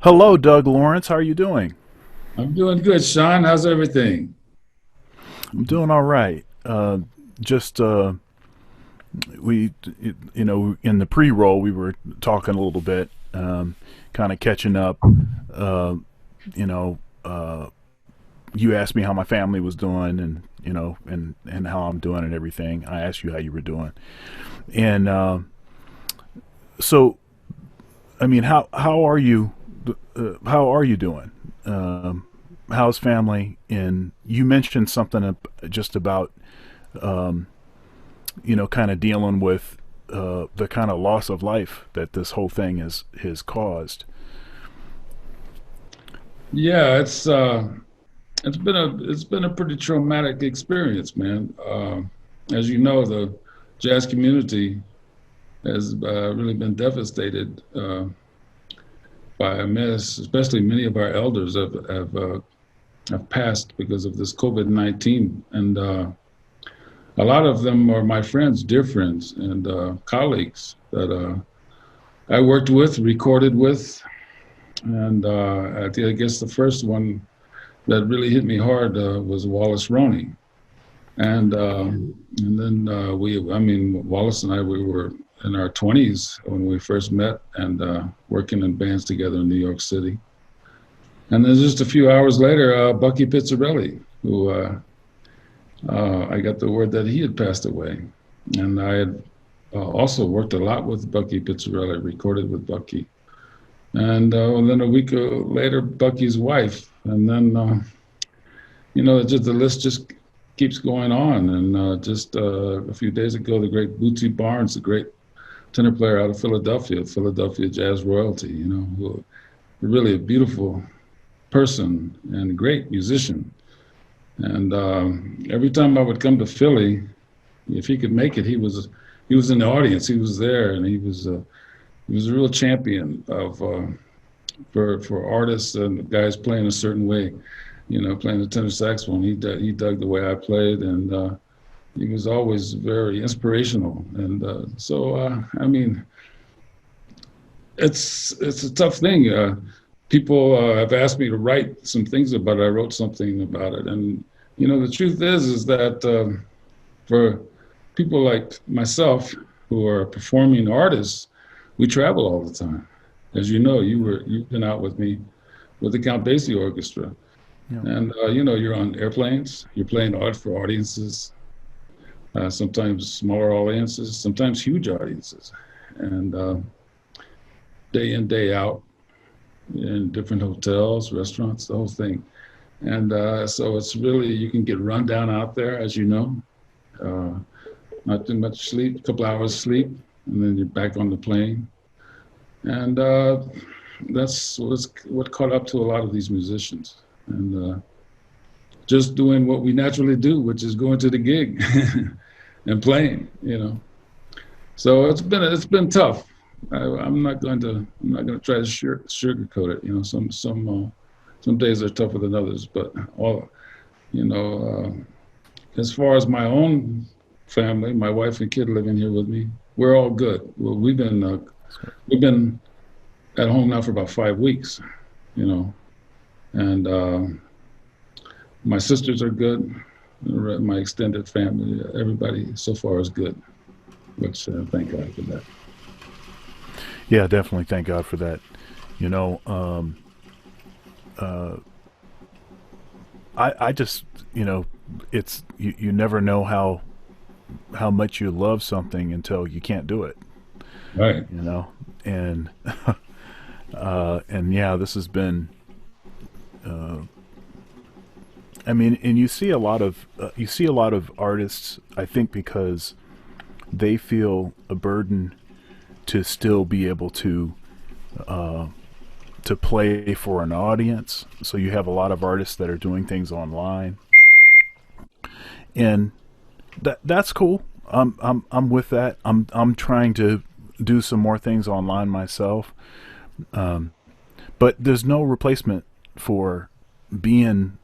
Hello, Doug Lawrence. How are you doing? I'm doing good, Sean. How's everything? I'm doing all right. Just we, in the pre-roll, we were talking a little bit, kind of catching up. Uh, you know, uh, you asked me how my family was doing, and and how I'm doing and everything. I asked you how you were doing, and so I mean, how are you? How are you doing? How's family? And you mentioned something just about kind of dealing with the kind of loss of life that this whole thing has caused. Yeah, it's been a pretty traumatic experience, man. As you know, the jazz community has really been devastated by a mess. Especially many of our elders have passed because of this COVID-19, and a lot of them are my friends, dear friends, and colleagues that I worked with, recorded with, and I guess the first one that really hit me hard was Wallace Roney. And then I mean, Wallace and I, we were in our 20s when we first met and working in bands together in New York City. And then just a few hours later, Bucky Pizzarelli, who I got the word that he had passed away. And I had also worked a lot with Bucky Pizzarelli, recorded with Bucky. And then a week later, Bucky's wife. And then just the list just keeps going on. And just a few days ago, the great Bootsy Barnes, the great tenor player out of Philadelphia, Philadelphia Jazz Royalty, who really a beautiful person and a great musician. And every time I would come to Philly, if he could make it, he was in the audience. He was there, and he was a real champion of for artists and guys playing a certain way, playing the tenor saxophone. He dug the way I played, and he was always very inspirational. And I mean, it's a tough thing. People have asked me to write some things about it. I wrote something about it, and the truth is that for people like myself who are performing artists, we travel all the time. As you know, you've been out with me with the Count Basie Orchestra. Yeah. And you're on airplanes, you're playing art for audiences, sometimes smaller audiences, sometimes huge audiences, and day in, day out in different hotels, restaurants, the whole thing. And so it's really, you can get run down out there, as you know, uh, not too much sleep, a couple hours sleep, and then you're back on the plane. And what caught up to a lot of these musicians. And just doing what we naturally do, which is going to the gig and playing. So it's been tough. I'm not going to try to sugarcoat it. Some days are tougher than others, but you know, as far as my own family, my wife and kid living here with me, we're all good. Well, we've been at home now for about 5 weeks. You know, and my sisters are good. My extended family, everybody so far is good. Which thank God for that. Yeah, definitely. Thank God for that. You know, uh, I just it's you never know how much you love something until you can't do it. Right. You know, and and yeah, this has been. Uh, I mean, and you see a lot of artists. I think because they feel a burden to still be able uh, to play for an audience. So you have a lot of artists that are doing things online, and that's cool. I'm with that. I'm trying to do some more things online myself, but there's no replacement for being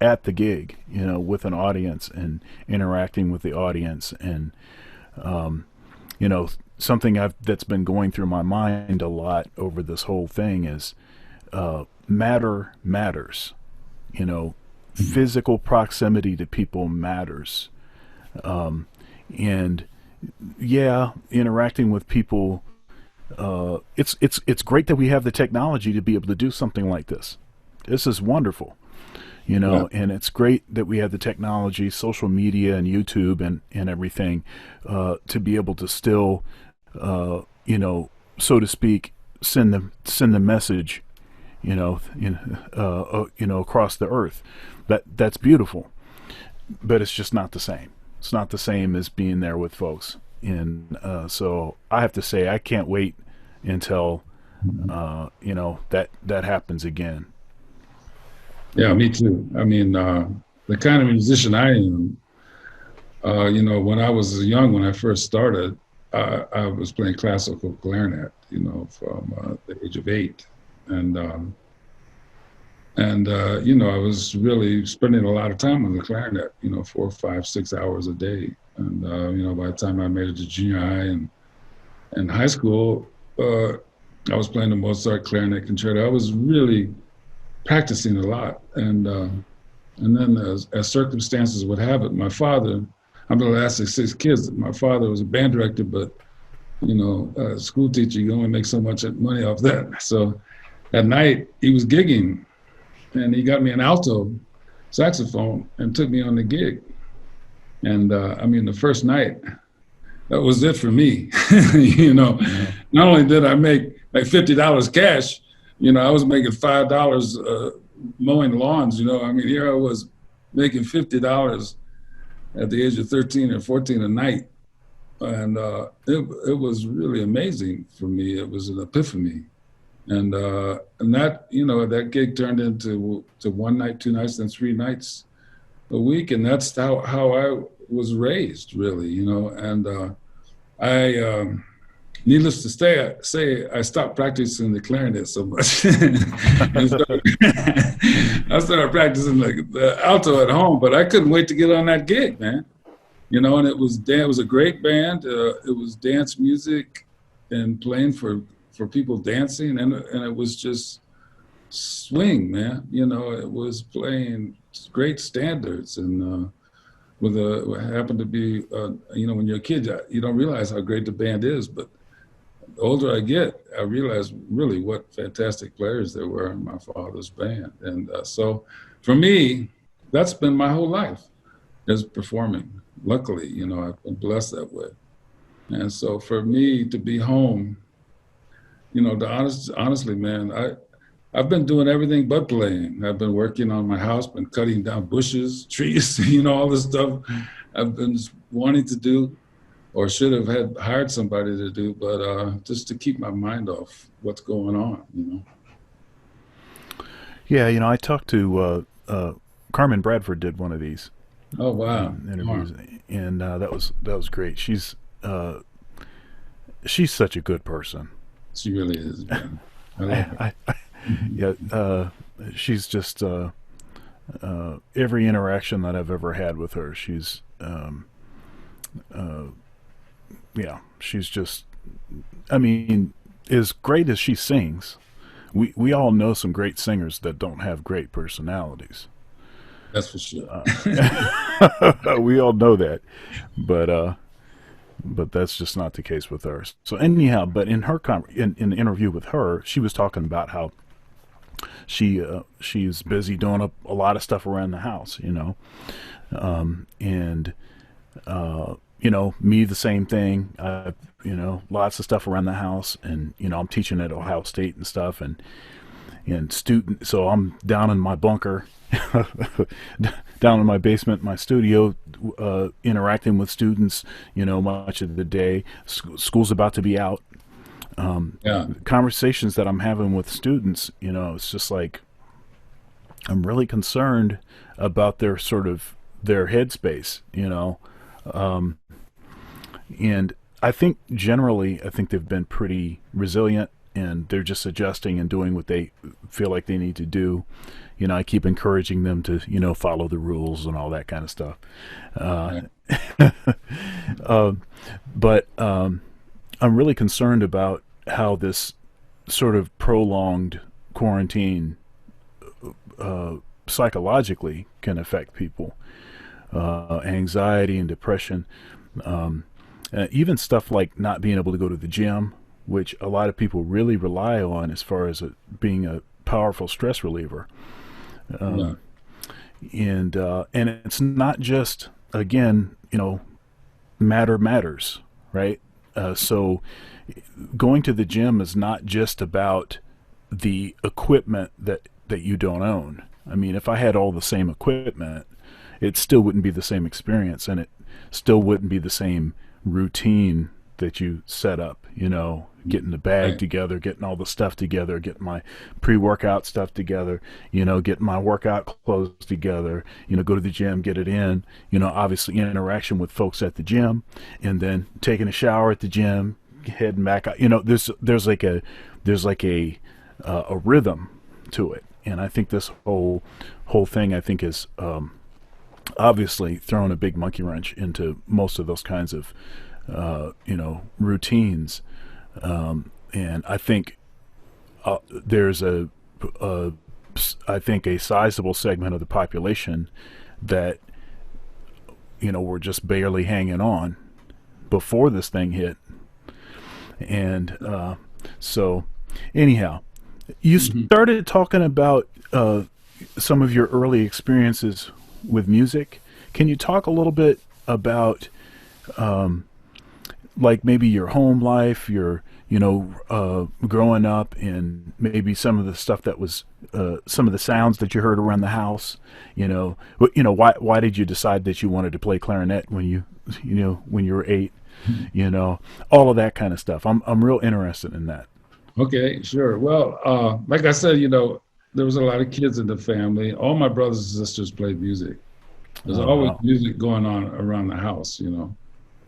at the gig, with an audience and interacting with the audience and um, you know something that's been going through my mind a lot over this whole thing is matter matters. You know, physical proximity to people matters. And yeah, interacting with people. It's great that we have the technology to be able to do something like this. This is wonderful, you know, Yeah. and it's great that we have the technology, social media, and YouTube and everything to be able to still, you know, so to speak, send the message, you know, across the earth. That's beautiful, but it's just not the same. It's not the same as being there with folks. And so I have to say, I can't wait until you know, that happens again. Yeah, me too. I mean, the kind of musician I am, you know, when I was young, when I first started, I was playing classical clarinet, you know, from the age of 8. And, you know, I was really spending a lot of time on the clarinet, you know, 4, 5, 6 hours a day. And, you know, by the time I made it to junior high and high school, I was playing the Mozart clarinet concerto. I was really practicing a lot. And then as circumstances would have it, my father, I'm the last of 6 kids. My father was a band director, but, you know, a school teacher, you only make so much money off that. So at night, he was gigging, and he got me an alto saxophone and took me on the gig. And I mean, the first night, that was it for me. You know, not only did I make like $50 cash, you know, I was making $5 mowing lawns. You know, I mean, here I was making $50 at the age of 13 or 14 a night. And it was really amazing for me. It was an epiphany. And that, you know, that gig turned into one night, 2 nights, then 3 nights a week. And that's how I was raised, really, you know. And needless to say, I stopped practicing the clarinet so much. I started practicing the alto at home, but I couldn't wait to get on that gig, man. You know, and it was a great band. It was dance music and playing for people dancing, and it was just swing, man. You know, it was playing great standards, and what happened to be, you know, when you're a kid, you don't realize how great the band is, but the older I get, I realize really what fantastic players there were in my father's band. And so for me, that's been my whole life, is performing. Luckily, you know, I've been blessed that way. And so for me to be home, you know, honestly, man, I've been doing everything but playing. I've been working on my house, been cutting down bushes, trees, you know, all this stuff I've been wanting to do, or should have hired somebody to do, but just to keep my mind off what's going on, you know. Yeah, you know, I talked to Carmen Bradford did one of these Oh, wow. interviews, and that was great. She's such a good person. She really is, man. I love her. Yeah, she's just every interaction that I've ever had with her, yeah, she's just. I mean, as great as she sings, we all know some great singers that don't have great personalities. That's for sure. We all know that, but that's just not the case with her. So anyhow, but in her in the interview with her, she was talking about how she's busy doing a lot of stuff around the house, you know, and you know, me the same thing. You know, lots of stuff around the house, and you know, I'm teaching at Ohio State and stuff, and student. So I'm down in my bunker, down in my basement, my studio, interacting with students. You know, much of the day. School's about to be out. Yeah. Conversations that I'm having with students, you know, it's just like I'm really concerned about their headspace, you know, and I think generally, they've been pretty resilient, and they're just adjusting and doing what they feel like they need to do. You know, I keep encouraging them to, you know, follow the rules and all that kind of stuff. Right. But I'm really concerned about how this sort of prolonged quarantine psychologically can affect people. Anxiety and depression, even stuff like not being able to go to the gym, which a lot of people really rely on as far as being a powerful stress reliever. Yeah. And it's not just, again, matter matters, right? So going to the gym is not just about the equipment that you don't own. I mean, if I had all the same equipment, it still wouldn't be the same experience, and it still wouldn't be the same routine that you set up, getting the bag Right. together, getting all the stuff together, getting my pre-workout stuff together, getting my workout clothes together, go to the gym, get it in, obviously interaction with folks at the gym, and then taking a shower at the gym, heading back out. There's like a rhythm to it. And I think this whole thing, I think, is obviously thrown a big monkey wrench into most of those kinds of routines. And I think there's I think a sizable segment of the population that were just barely hanging on before this thing hit. And so anyhow, you started talking about some of your early experiences with music. Can you talk a little bit about like maybe your home life, your growing up, and maybe some of the stuff that was some of the sounds that you heard around the house? Why did you decide that you wanted to play clarinet when you were 8? All of that kind of stuff. I'm real interested in that. Okay, sure. Well, like I said, there was a lot of kids in the family. All my brothers and sisters played music. There's Oh always wow. music going on around the house.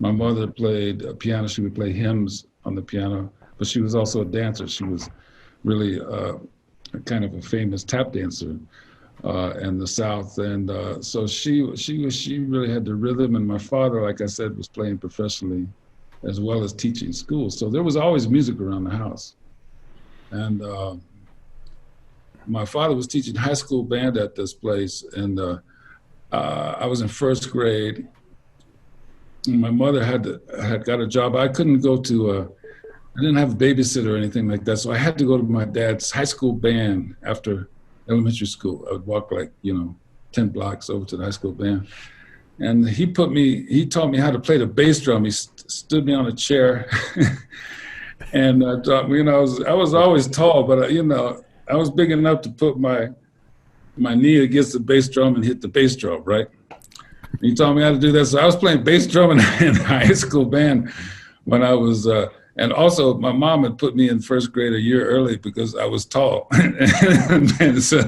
My mother played piano. She would play hymns on the piano, but she was also a dancer. She was really a kind of a famous tap dancer in the South, and so she really had the rhythm. And my father, like I said, was playing professionally as well as teaching school. So there was always music around the house. And my father was teaching high school band at this place, and I was in first grade. My mother had got a job. I couldn't go to. I didn't have a babysitter or anything like that, so I had to go to my dad's high school band after elementary school. I would walk 10 blocks over to the high school band, and he taught me how to play the bass drum. He stood me on a chair, and taught me. I was always tall, but I was big enough to put my knee against the bass drum and hit the bass drum, right? He taught me how to do that. So I was playing bass drum in high school band when I was, and also my mom had put me in first grade a year early because I was tall. And so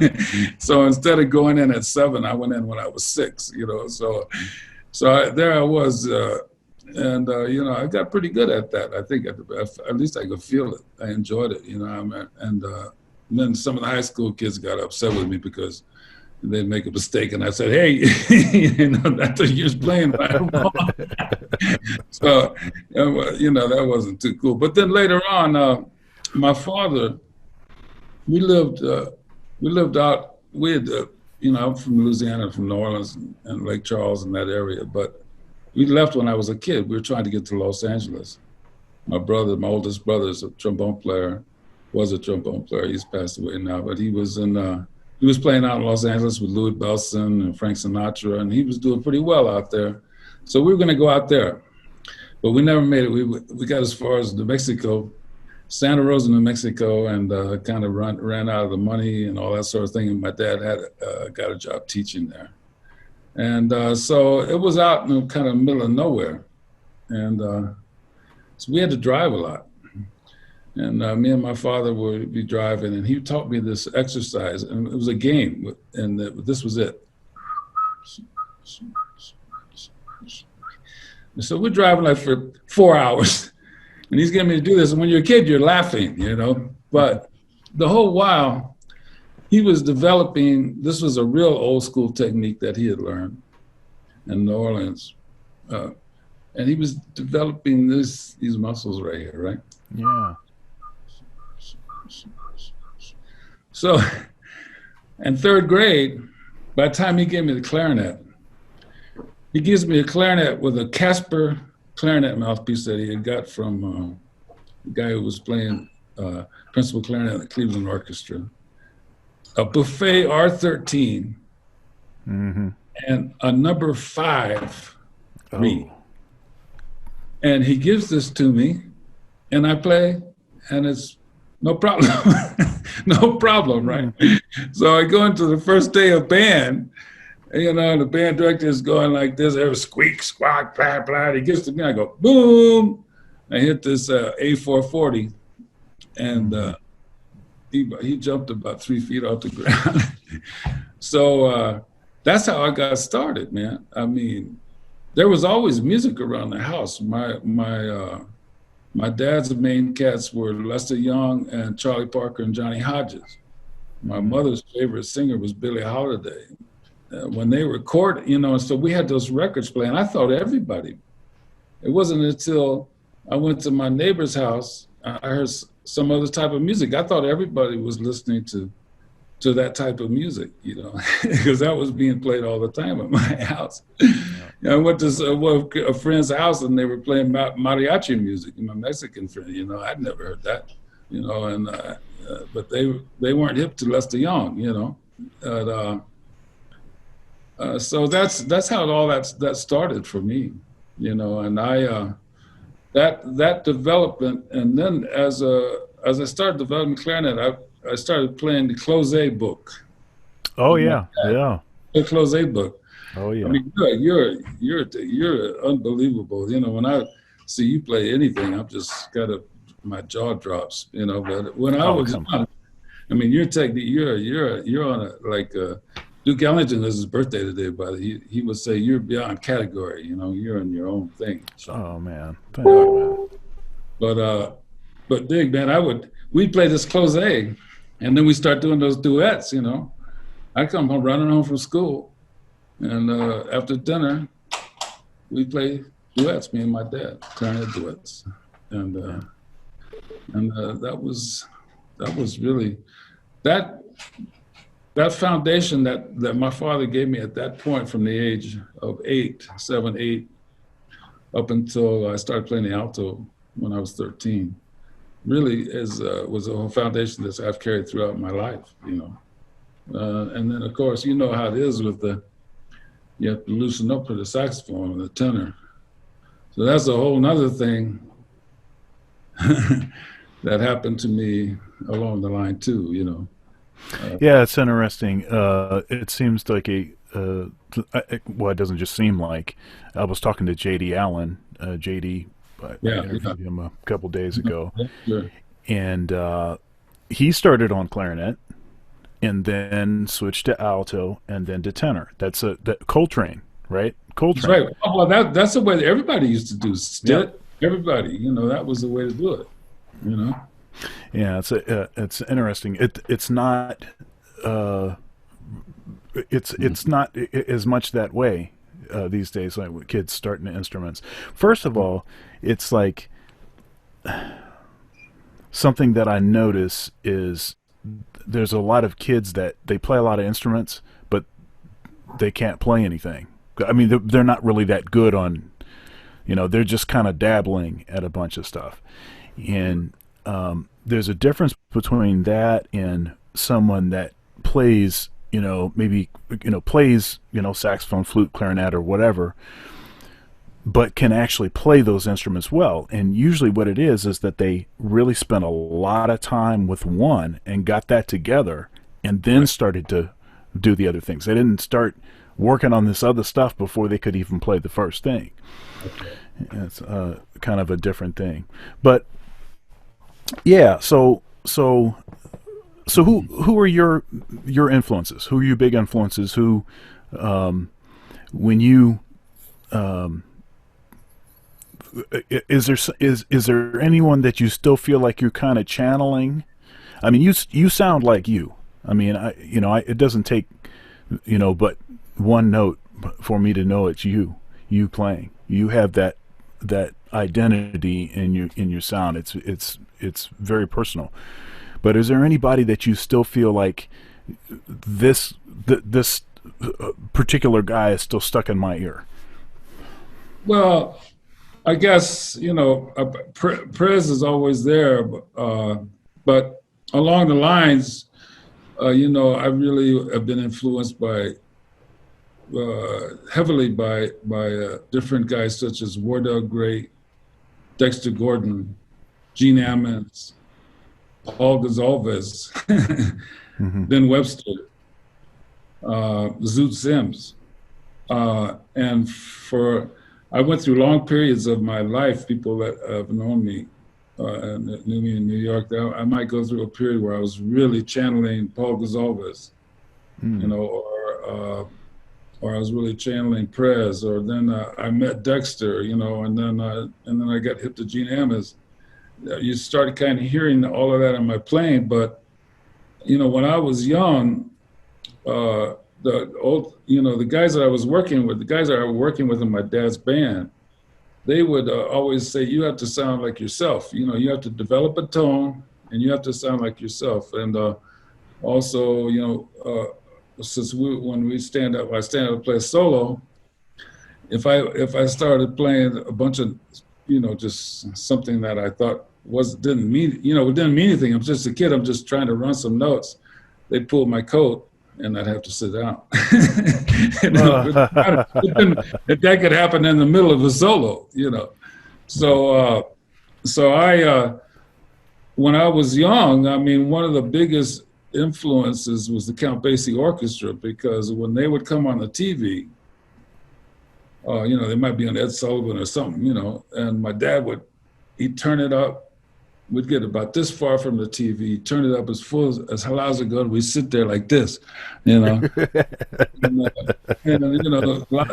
instead of going in at 7, I went in when I was 6, there I was, and I got pretty good at that. I think at least I could feel it. I enjoyed it, and then some of the high school kids got upset with me because they'd make a mistake, and I said, "Hey, that's what you're playing by." So, that wasn't too cool. But then later on, my father, we lived out. We had, I'm from Louisiana, from New Orleans and Lake Charles in that area. But we left when I was a kid. We were trying to get to Los Angeles. My oldest brother, is a trombone player. Was a trombone player. He's passed away now, but he was playing out in Los Angeles with Louis Bellson and Frank Sinatra, and he was doing pretty well out there. So we were going to go out there, but we never made it. We got as far as New Mexico, Santa Rosa, New Mexico, and kind of ran out of the money and all that sort of thing. And my dad had got a job teaching there, and so it was out in the kind of middle of nowhere, and so we had to drive a lot. And me and my father would be driving, and he taught me this exercise, and it was a game, and this was it. So we're driving for 4 hours, and he's getting me to do this. And when you're a kid, you're laughing, But the whole while, he was developing. This was a real old school technique that he had learned in New Orleans. and he was developing these muscles right here, right? Yeah. So in third grade, by the time he gave me the clarinet, he gives me a clarinet with a Casper clarinet mouthpiece that he had got from the guy who was playing principal clarinet in the Cleveland Orchestra, a Buffet R13, Mm-hmm. and a number 5 reed. Oh. And he gives this to me, and I play, and it's no problem. No problem, right? So I go into the first day of band, and the band director is going like this, every squeak, squawk, blah, blah. He gets to me, I go, boom. I hit this A440, and he jumped about 3 feet off the ground. So that's how I got started, man. I mean, there was always music around the house. My dad's main cats were Lester Young and Charlie Parker and Johnny Hodges. My mother's favorite singer was Billie Holiday. When they recorded, so we had those records playing. I thought everybody. It wasn't until I went to my neighbor's house, I heard some other type of music. I thought everybody was listening to that type of music, because that was being played all the time at my house. I went to a friend's house and they were playing mariachi music, my Mexican friend, I'd never heard that, and but they weren't hip to Lester Young, so that's how all that started for me, and I that development, and then as I started developing clarinet, I started playing the Closet book. Oh yeah, yeah. The Closet book. Oh yeah. I mean, you're unbelievable. When I see you play anything, I'm just my jaw drops. But when I was young, I mean, your technique, you're on Duke Ellington is his birthday today, but he would say you're beyond category. You're in your own thing. So. Oh man, thank you, man. But Dig, man, we'd play this Closet, and then we start doing those duets. I come home running home from school, and after dinner, we play duets. Me and my dad, clarinet duets, and that was really that foundation that my father gave me at that point, from the age of 7, 8, up until I started playing the alto when I was 13, really was a whole foundation that I've carried throughout my life, and then of course, how it is with you have to loosen up for the saxophone and the tenor. So that's a whole nother thing that happened to me along the line too, Yeah, it's interesting. It seems like well, it doesn't just seem like. I was talking to J.D. Allen, J.D. I interviewed him a couple days ago, Sure. And he started on clarinet, and then switched to alto, and then to tenor. That's that Coltrane, right? Coltrane. That's right. Oh, well, that's the way that everybody used to do. Everybody, that was the way to do it. Yeah, it's interesting. It's not it's not as much that way these days, like with kids starting instruments. First of all, it's like something that I notice is there's a lot of kids that they play a lot of instruments, but they can't play anything. I mean, they're not really that good on, they're just kind of dabbling at a bunch of stuff. And there's a difference between that and someone that plays, maybe, plays, saxophone, flute, clarinet, or whatever, but can actually play those instruments well. And usually what it is that they really spent a lot of time with one and got that together, and then started to do the other things. They didn't start working on this other stuff before they could even play the first thing. Okay. It's kind of a different thing. But yeah, so who are your influences? Who are your big influences? Who, when you, is there anyone that you still feel like you're kind of channeling? I mean, you sound like you. I mean, it doesn't take, but one note for me to know it's you playing. You have that that identity in your sound. It's very personal. But is there anybody that you still feel like this particular guy is still stuck in my ear? Well, I guess, Prez is always there, but along the lines, I really have been influenced by heavily by different guys such as Wardell Gray, Dexter Gordon, Gene Ammons, Paul Gonzalez, Ben Webster, Zoot Sims, and I went through long periods of my life. People that have known me and that knew me in New York, I might go through a period where I was really channeling Paul Gonzalez, or I was really channeling Prez, or then I met Dexter, and then I got hip to Gene Ammons. You started kind of hearing all of that in my playing, but when I was young, the guys that I was working with, the guys that I was working with in my dad's band, they would always say, you have to sound like yourself. You have to develop a tone, and you have to sound like yourself. And also, since when I stand up and play solo, if I started playing a bunch of, just something that I thought didn't mean anything. I'm just a kid. I'm just trying to run some notes. They'd pull my coat, and I'd have to sit down. That could happen in the middle of a solo, So, when I was young, I mean, one of the biggest influences was the Count Basie Orchestra, because when they would come on the TV, they might be on Ed Sullivan or something, and my dad he'd turn it up. We'd get about this far from the TV, turn it up as loud as it goes. We sit there like this, and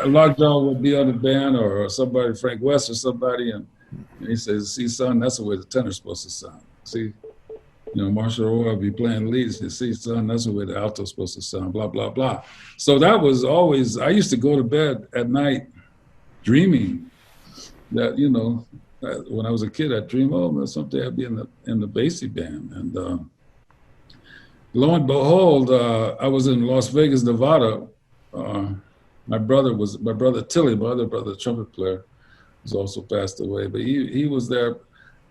Lockjaw would be on the band, or somebody, Frank West or somebody, and he says, "See, son, that's the way the tenor's supposed to sound. See, Marshall Roy would be playing leads. You see, son, that's the way the alto's supposed to sound. Blah blah blah." So that was always. I used to go to bed at night dreaming that when I was a kid, I'd dream, someday I'd be in the Basie band. And lo and behold, I was in Las Vegas, Nevada. My brother Tilly, my other brother, the trumpet player, was also passed away. But he was there.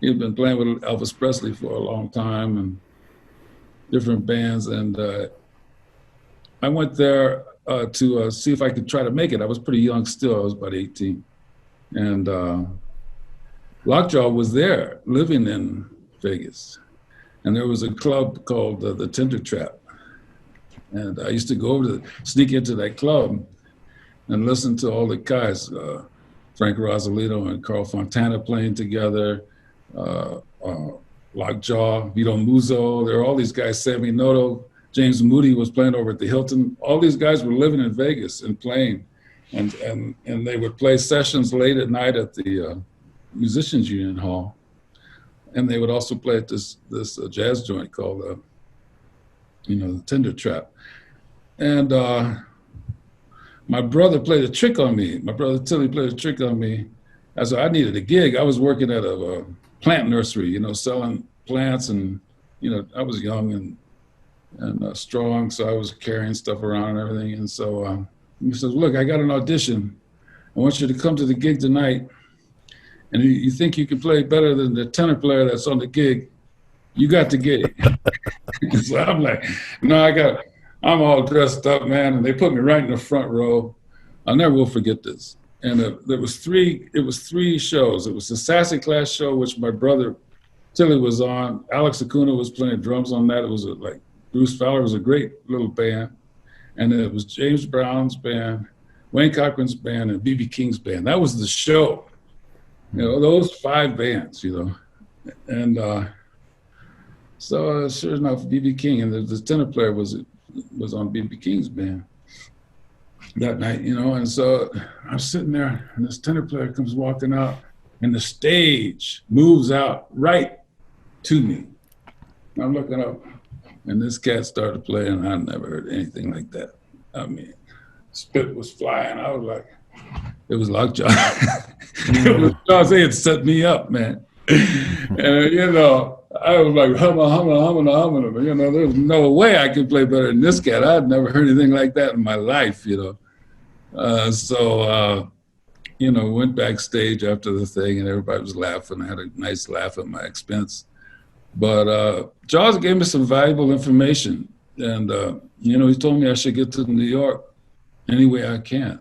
He had been playing with Elvis Presley for a long time and different bands. And I went there to see if I could try to make it. I was pretty young still. I was about 18. And Lockjaw was there, living in Vegas, and there was a club called the Tender Trap, and I used to go sneak into that club and listen to all the guys, Frank Rosalito and Carl Fontana playing together, Lockjaw, Vito Muzzo. There were all these guys, Sammy Noto, James Moody was playing over at the Hilton. All these guys were living in Vegas and playing, and they would play sessions late at night at the Musicians Union Hall, and they would also play at this jazz joint called the Tender Trap. And my brother played a trick on me. My brother Tilly played a trick on me. I needed a gig. I was working at a plant nursery, selling plants, and I was young and strong, so I was carrying stuff around and everything. And so he says, "Look, I got an audition. I want you to come to the gig tonight. And you think you can play better than the tenor player that's on the gig, you got the gig." So I'm like, "No, I'm all dressed up, man." And they put me right in the front row. I never will forget this. And it was three shows. It was the Sassy Class show, which my brother Tilly was on. Alex Acuna was playing drums on that. It was like Bruce Fowler was a great little band. And then it was James Brown's band, Wayne Cochran's band, and B.B. King's band. That was the show. Those 5 bands, and so sure enough, B.B. King and the tenor player was on B.B. King's band that night, and so I'm sitting there, and this tenor player comes walking out, and the stage moves out right to me. I'm looking up, and this cat started playing. I never heard anything like that. I mean, spit was flying. I was like, It was lockjaw. It was Jaws. They had set me up, man. And you know, I was like humming. You know, there was no way I could play better than this cat. I'd never heard anything like that in my life. You know, you know, went backstage after the thing, and everybody was laughing. I had a nice laugh at my expense. But Jaws gave me some valuable information, and you know, he told me I should get to New York any way I can.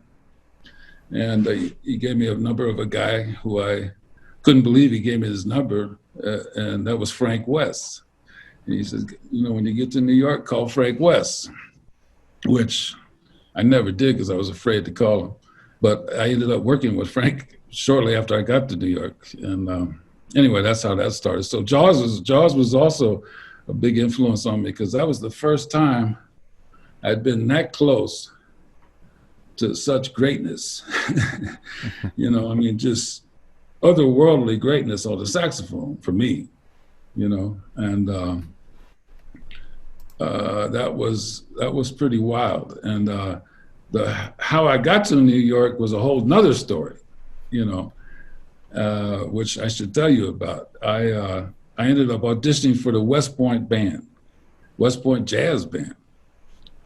And he gave me a number of a guy who I couldn't believe he gave me his number, and that was Frank West. And he says, you know, when you get to New York, call Frank West, which I never did because I was afraid to call him. But I ended up working with Frank shortly after I got to New York. And anyway, that's how that started. So Jaws was also a big influence on me because that was the first time I'd been that close to such greatness. You know, I mean, just otherworldly greatness on the saxophone for me, you know, and that was pretty wild. And how I got to New York was a whole nother story, you know, which I should tell you about. I ended up auditioning for the West Point band, West Point Jazz Band.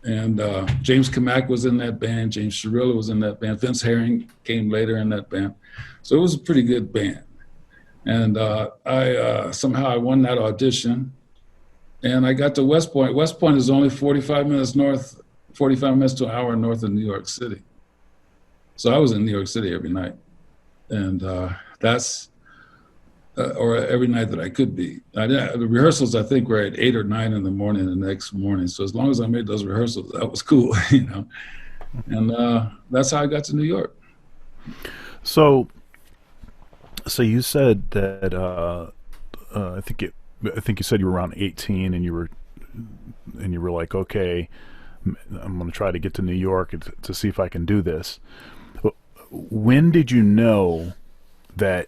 And James Kamak was in that band. James Sherilla was in that band. Vince Herring came later in that band. So it was a pretty good band. And somehow I won that audition. And I got to West Point. West Point is only 45 minutes to an hour north of New York City. So I was in New York City every night. And or every night that I could be. The rehearsals, I think, were at 8 or 9 in the morning the next morning. So as long as I made those rehearsals, that was cool, you know. And that's how I got to New York. So you said that I think you said you were around 18, and you were like, okay, I'm going to try to get to New York to see if I can do this. When did you know that,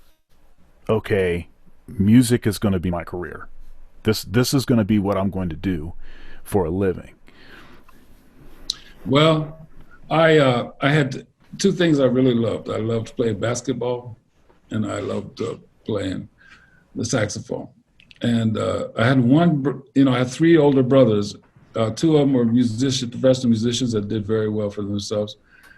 okay, music is going to be my career? This is going to be what I'm going to do for a living. Well, I had two things I really loved. I loved playing basketball, and I loved playing the saxophone. And I had I had 3 older brothers. 2 of them were professional musicians that did very well for themselves.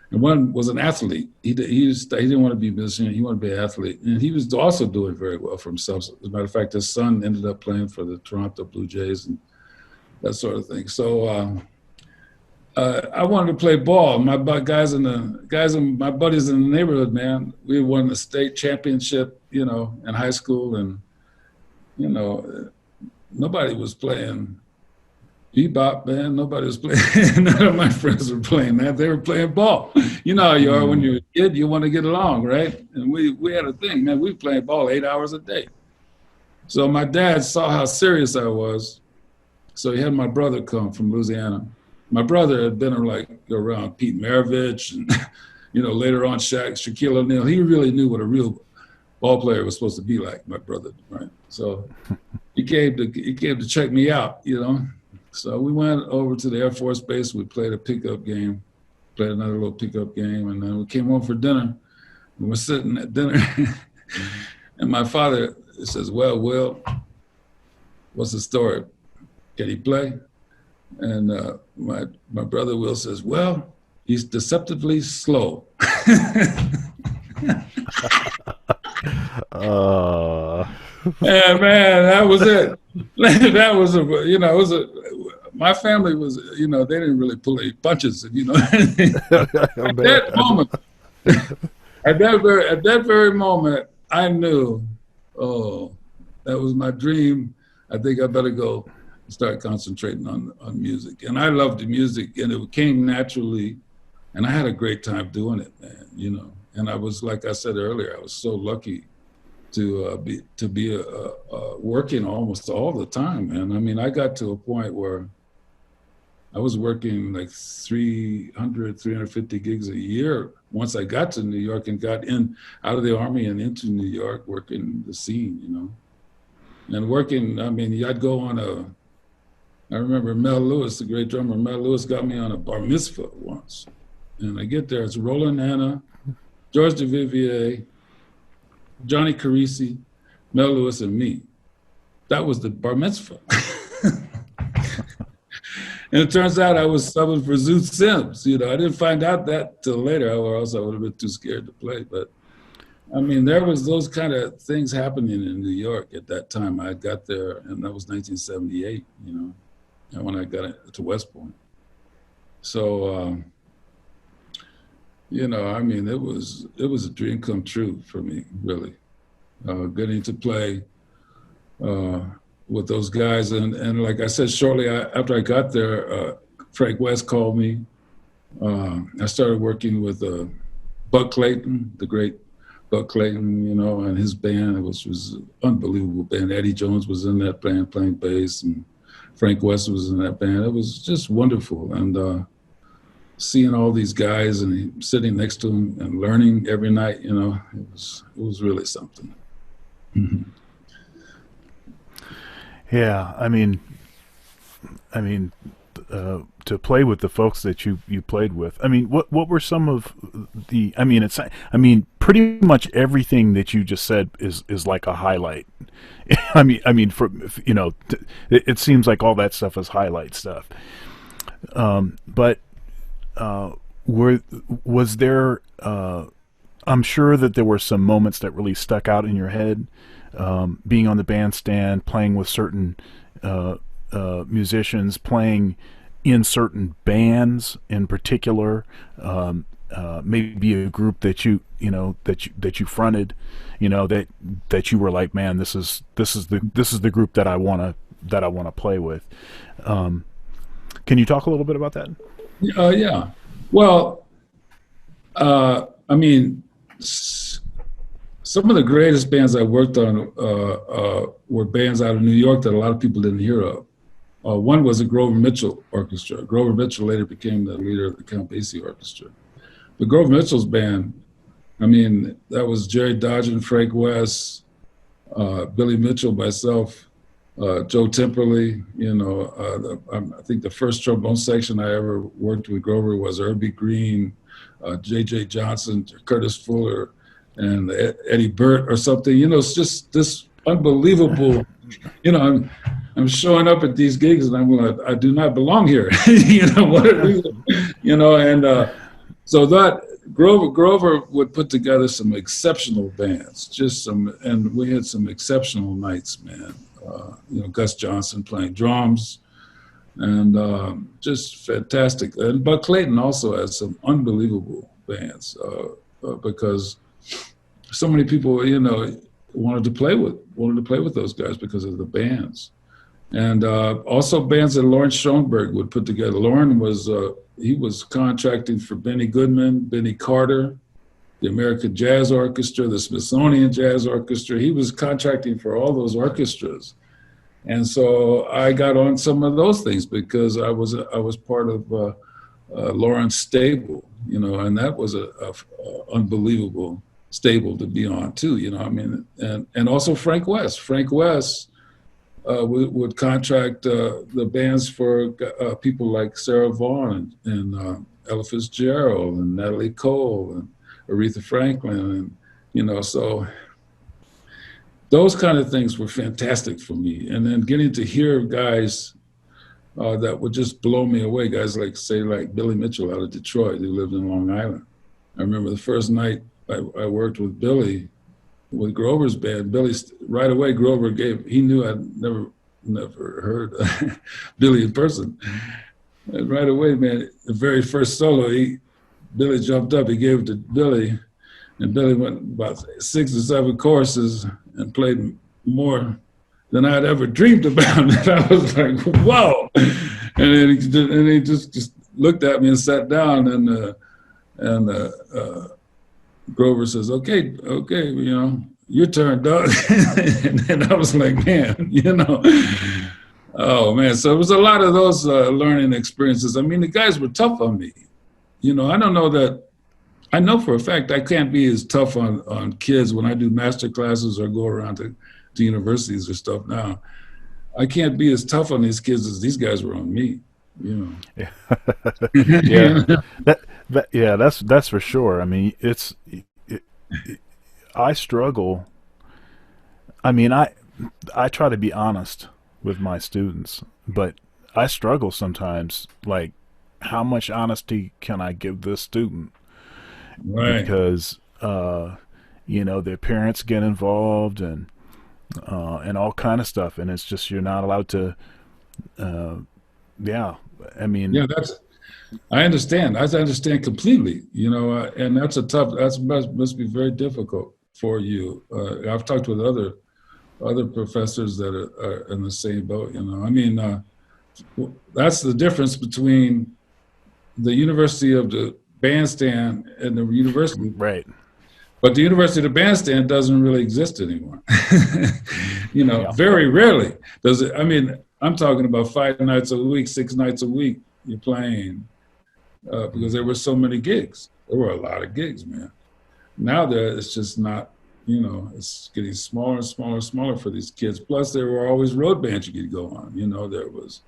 And one was an athlete. He didn't want to be a musician. He wanted to be an athlete. And he was also doing very well for himself. As a matter of fact, his son ended up playing for the Toronto Blue Jays and that sort of thing. So I wanted to play ball. My buddies in the neighborhood, man, we won the state championship, you know, in high school. And, you know, nobody was playing bebop, man. Nobody was playing. None of my friends were playing that. They were playing ball. You know how you are when you're a kid. You want to get along, right? And we had a thing, man. We played ball 8 hours a day. So my dad saw how serious I was. So he had my brother come from Louisiana. My brother had been around Pete Maravich and, you know, later on Shaquille O'Neal. He really knew what a real ball player was supposed to be like, my brother, right? So he came to check me out, you know. So we went over to the Air Force Base. We played a pickup game, played another little pickup game, and then we came home for dinner. We were sitting at dinner, and my father says, "Well, Will, what's the story? Can he play?" And my brother Will says, "Well, he's deceptively slow." Yeah, man, that was it. That was my family was, you know, they didn't really pull any punches, you know. At that moment, at that very moment, I knew, oh, that was my dream. I think I better go start concentrating on music. And I loved the music, and it came naturally, and I had a great time doing it, man, you know. And I was, like I said earlier, I was so lucky to be working almost all the time, man. I mean, I got to a point where I was working like 350 gigs a year once I got to New York and got out of the Army and into New York, working the scene, you know. And working, I mean, I'd go on I remember Mel Lewis, the great drummer, Mel Lewis got me on a bar mitzvah once. And I get there, it's Roland Anna, George Duvivier, Johnny Carisi, Mel Lewis, and me. That was the bar mitzvah. And it turns out I was subbing for Zoot Sims. You know, I didn't find out that till later, or else I would have been too scared to play. But I mean, there was those kind of things happening in New York at that time. I got there, and that was 1978. You know, and when I got to West Point. So, you know, I mean, it was a dream come true for me, really, getting to play with those guys. And like I said, shortly after I got there, Frank West called me. I started working with Buck Clayton, the great Buck Clayton, you know, and his band, which was an unbelievable band. Eddie Jones was in that band playing bass, and Frank West was in that band. It was just wonderful. And seeing all these guys and sitting next to them and learning every night, you know, it was really something. Mm-hmm. Yeah, I mean, to play with the folks that you played with. I mean, what were some of the? I mean, pretty much everything that you just said is like a highlight. I mean, for you know, it seems like all that stuff is highlight stuff. But was there? I'm sure that there were some moments that really stuck out in your head. Being on the bandstand, playing with certain musicians, playing in certain bands in particular, maybe a group that you fronted, you know, that you were like, man, this is the group that I want to play with. Can you talk a little bit about that? Yeah. Well, I mean, some of the greatest bands I worked on were bands out of New York that a lot of people didn't hear of. One was the Grover Mitchell Orchestra. Grover Mitchell later became the leader of the Count Basie Orchestra. But Grover Mitchell's band, I mean, that was Jerry Dodgen, Frank West, Billy Mitchell, myself, Joe Temperley. You know, I think the first trombone section I ever worked with Grover was Irby Green, J.J. Johnson, Curtis Fuller, and Eddie Burt or something. You know, it's just this unbelievable, you know, I'm showing up at these gigs and I'm like, I do not belong here. You know, you know, and so that Grover would put together some exceptional bands, and we had some exceptional nights, man. You know, Gus Johnson playing drums, and just fantastic. And Buck Clayton also has some unbelievable bands because so many people, you know, wanted to play with those guys because of the bands. And also bands that Lawrence Schoenberg would put together. Lauren was, he was contracting for Benny Goodman, Benny Carter, the American Jazz Orchestra, the Smithsonian Jazz Orchestra. He was contracting for all those orchestras. And so I got on some of those things because I was part of Lawrence stable, you know, and that was a unbelievable stable to be on too, you know. I mean, and also Frank West. Frank West would contract the bands for people like Sarah Vaughan and Ella Fitzgerald and Natalie Cole and Aretha Franklin, and you know, so those kind of things were fantastic for me. And then getting to hear guys that would just blow me away, guys like Billy Mitchell out of Detroit, who lived in Long Island. I remember the first night I worked with Billy, with Grover's band. Billy, right away, Grover he knew I'd never heard Billy in person. And right away, man, the very first solo, Billy jumped up, he gave it to Billy, and Billy went about 6 or 7 choruses and played more than I'd ever dreamed about. And I was like, whoa. And then he just looked at me and sat down, and Grover says, okay, you know, your turn, Doug. And I was like, man, you know, oh man. So it was a lot of those learning experiences. I mean, the guys were tough on me. You know, I know for a fact I can't be as tough on kids when I do master classes or go around to universities or stuff now. I can't be as tough on these kids as these guys were on me, you know. Yeah. Yeah. That's for sure. I mean, I struggle. I mean, I try to be honest with my students, but I struggle sometimes. Like, how much honesty can I give this student? Right. Because their parents get involved and all kind of stuff, and it's just you're not allowed to. Uh, yeah, I mean, Yeah, I understand. I understand completely, and that's must be very difficult for you. I've talked with other professors that are in the same boat, I mean, that's the difference between the University of the Bandstand and the university. right? But the University of the Bandstand doesn't really exist anymore. Yeah, Very rarely does it. I mean, I'm talking about 5 nights a week, 6 nights a week. You're playing because there were so many gigs. There were a lot of gigs, man. Now it's just not. It's getting smaller and smaller and smaller for these kids. Plus, there were always road bands you could go on. There was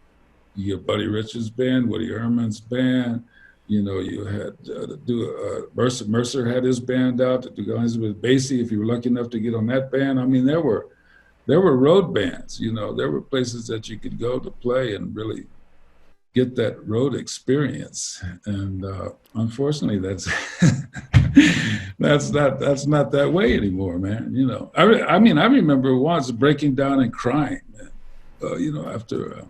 you get Buddy Richards' band, Woody Herman's band. You had Mercer had his band out to go with Basie. If you were lucky enough to get on that band, I mean, there were road bands. There were places that you could go to play and really get that road experience. And unfortunately, that's that's not that way anymore, man. I mean, I remember once breaking down and crying, man. After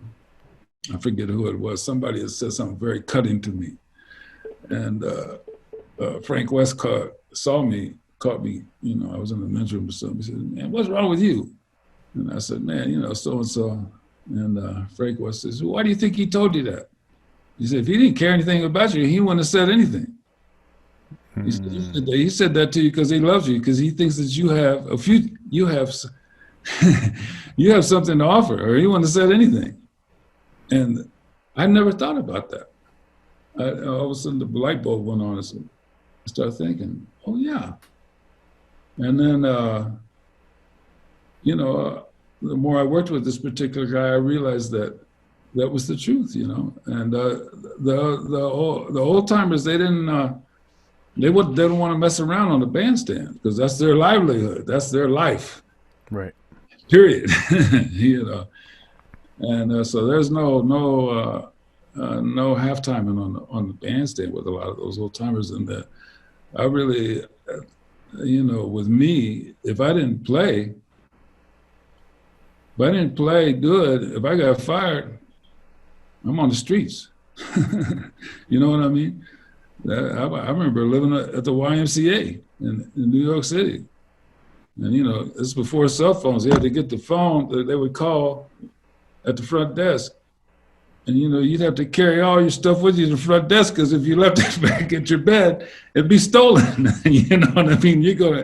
I forget who it was, somebody had said something very cutting to me. And Frank West caught me. I was in the men's room or something. He said, "Man, what's wrong with you?" And I said, "Man, so and so." And Frank West says, "Why do you think he told you that?" He said, "If he didn't care anything about you, he wouldn't have said anything." He said that to you because he loves you, because he thinks that you have you have something to offer, or he wouldn't have said anything. And I never thought about that. All of a sudden, the light bulb went on. And I started thinking, "Oh yeah." And then, the more I worked with this particular guy, I realized that was the truth. And the old timers, they didn't want to mess around on the bandstand because that's their livelihood, that's their life. right. Period. And so there's no halftiming on the bandstand with a lot of those old timers. And that I really, with me, if I didn't play good, if I got fired, I'm on the streets. You know what I mean? I remember living at the YMCA in New York City. And, this is before cell phones. They had to get the phone that they would call at the front desk. And, you'd have to carry all your stuff with you to the front desk, because if you left it back at your bed, it'd be stolen. You know what I mean? You go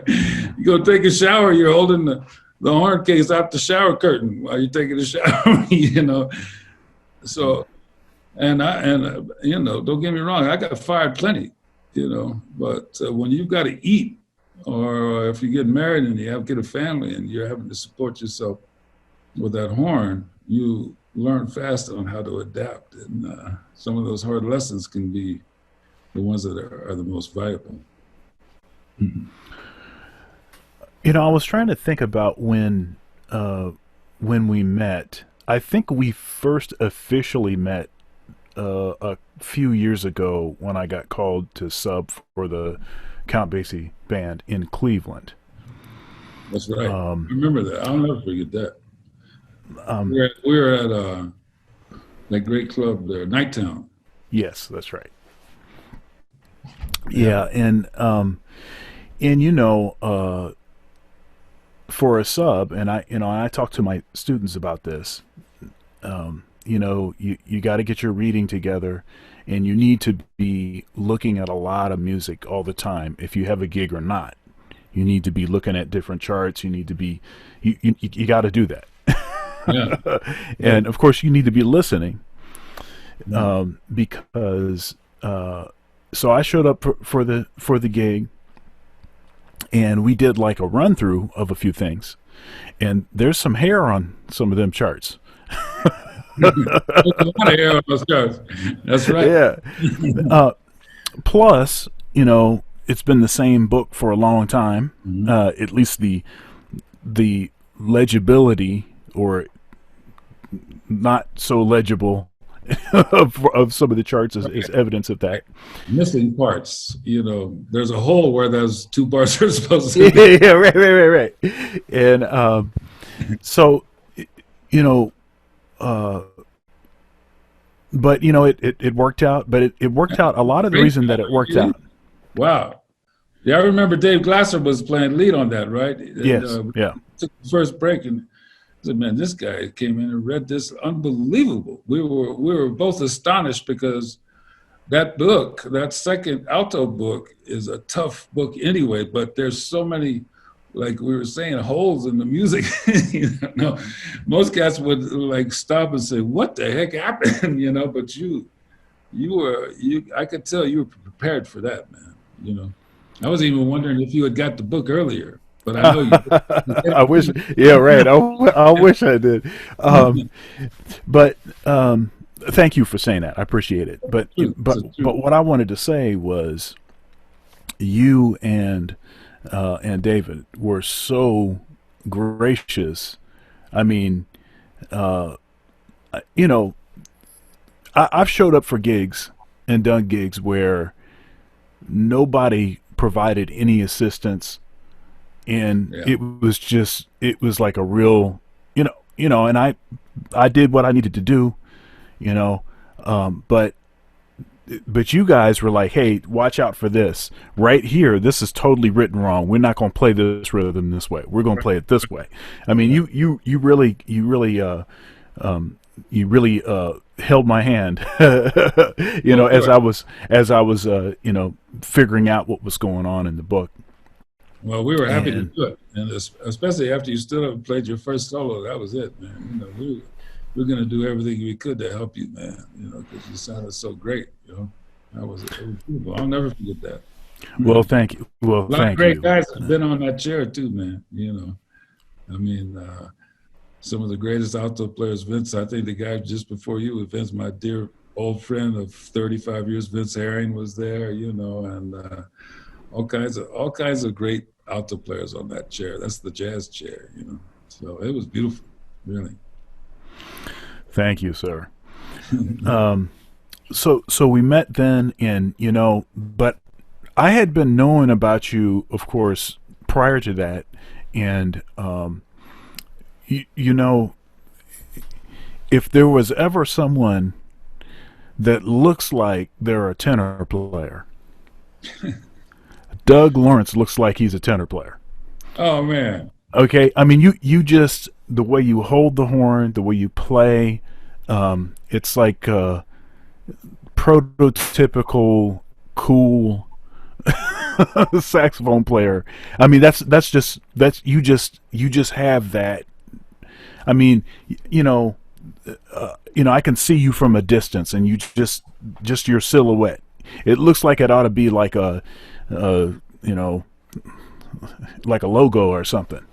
take a shower, you're holding the horn case out the shower curtain while you're taking a shower, So, and don't get me wrong, I got fired plenty, but when you've got to eat, or if you get married and you have to get a family and you're having to support yourself with that horn, you learn fast on how to adapt. And some of those hard lessons can be the ones that are the most valuable. Mm-hmm. I was trying to think about when we met. I think we first officially met a few years ago when I got called to sub for the Count Basie band in Cleveland. That's right. I remember that. I'll never forget that. We were at that great club there, Nighttown. Yes, that's right. Yeah, and for a sub, and I talk to my students about this. You got to get your reading together, and you need to be looking at a lot of music all the time. If you have a gig or not, you need to be looking at different charts. You need to be, you got to do that. Yeah. And of course, you need to be listening, because so I showed up for the gig, and we did like a run through of a few things, and there's some hair on some of them charts. There's a lot of hair on those charts. That's right. Yeah. Plus, it's been the same book for a long time. Mhm. At least the legibility, or not so legible, of some of the charts is evidence of that. Missing parts. There's a hole where those two parts are supposed to Yeah, be. yeah, right. And so, you know, uh, but it worked out. But it worked out. A lot of the Great reason that it worked job. out. Wow. Yeah, I remember Dave Glasser was playing lead on that, right? And Yes, yeah. we took the first break, and I said, "Man, this guy came in and read this unbelievable." We were both astonished because that book, that second alto book, is a tough book anyway. But there's so many, like we were saying, holes in the music. Most cats would like stop and say, "What the heck happened?" But I could tell you were prepared for that, man. You know. I was even wondering if you had got the book earlier, but I know you I wish. Yeah, right. I wish I did. But thank you for saying that. I appreciate it. But did. but but what I wanted to say was, you and David were so gracious. I mean, uh, you know, I've showed up for gigs and done gigs where nobody provided any assistance, and Yeah. it was like a real, and I did what I needed to do, you know, but you guys were like, hey, watch out for this right here. This is totally written wrong. We're not going to play this rhythm this way. We're going to play it this way. I mean, you really held my hand, as I was figuring out what was going on in the book. Well, we were happy to And do it, and especially after you stood up and played your first solo. That was it, man. We're gonna do everything we could to help you, man. Because you sounded so great. It was beautiful. I'll never forget that. well, thank you. Well, A lot of thank great you. guys have been on that chair too, man. I mean, some of the greatest alto players, Vince. I think the guy just before you, Vince, my dear old friend of 35 years, Vince Herring was there. And all kinds of great alto players on that chair. That's the jazz chair. So it was beautiful, really. Thank you, sir. So we met then, and but I had been knowing about you, of course, prior to that, and you know, if there was ever someone that looks like they're a tenor player, Doug Lawrence looks like he's a tenor player. Oh man. Okay, I mean, you just, the way you hold the horn, the way you play, it's like prototypical cool saxophone player. I mean, you just have that. I mean, you know, I can see you from a distance, and you just your silhouette. It looks like it ought to be like uh, you know, like a logo or something.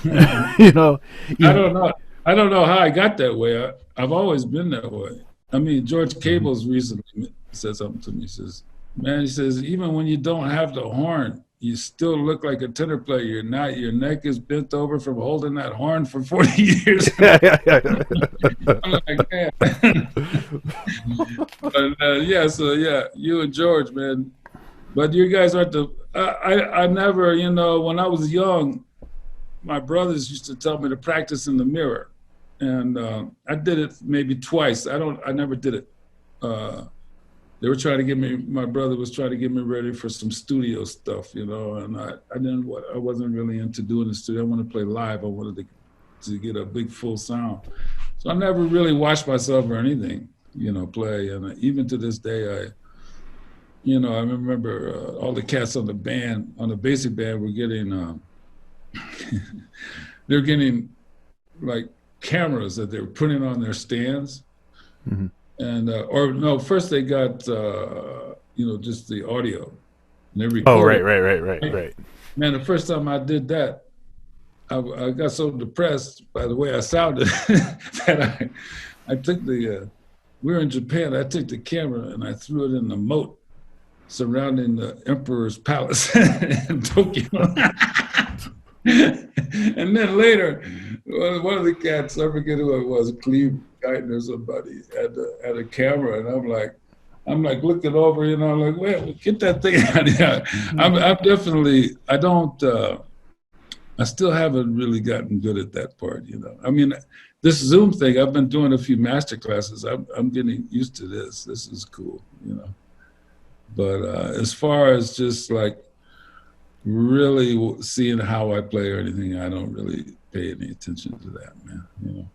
you know, I you, don't know. I don't know how I got that way. I've always been that way. I mean, George Cables recently said something to me. He says, "Man," he says, "even when you don't have the horn, you still look like a tenor player. You're not. Your neck is bent over from holding that horn for 40 years." I'm like, man. But yeah, so yeah, you and George, man. But you guys aren't the. I never, when I was young, my brothers used to tell me to practice in the mirror, and I did it maybe twice. I never did it. They were trying to get me. My brother was trying to get me ready for some studio stuff, and I didn't. I wasn't really into doing the studio. I wanted to play live. I wanted to get a big full sound. So I never really watched myself or anything, play. And even to this day, I remember all the cats on the basic band were getting. They're getting like cameras that they were putting on their stands, Mhm. and or no, first they got just the audio, and they Oh, recorded. right. Man, the first time I did that, I got so depressed by the way I sounded that I took the. We were in Japan. I took the camera and I threw it in the moat surrounding the emperor's palace in Tokyo. And then later, one of the cats, I forget who it was, Cleve Guyton or somebody, had a camera, and I'm like looking over, you know, I'm like, wait, get that thing out of here. I'm definitely, I still haven't really gotten good at that part, you know. I mean, this Zoom thing, I've been doing a few master classes. I'm getting used to this. This is cool, you know. But as far as just like really seeing how I play or anything, I don't really pay any attention to that, man. You know.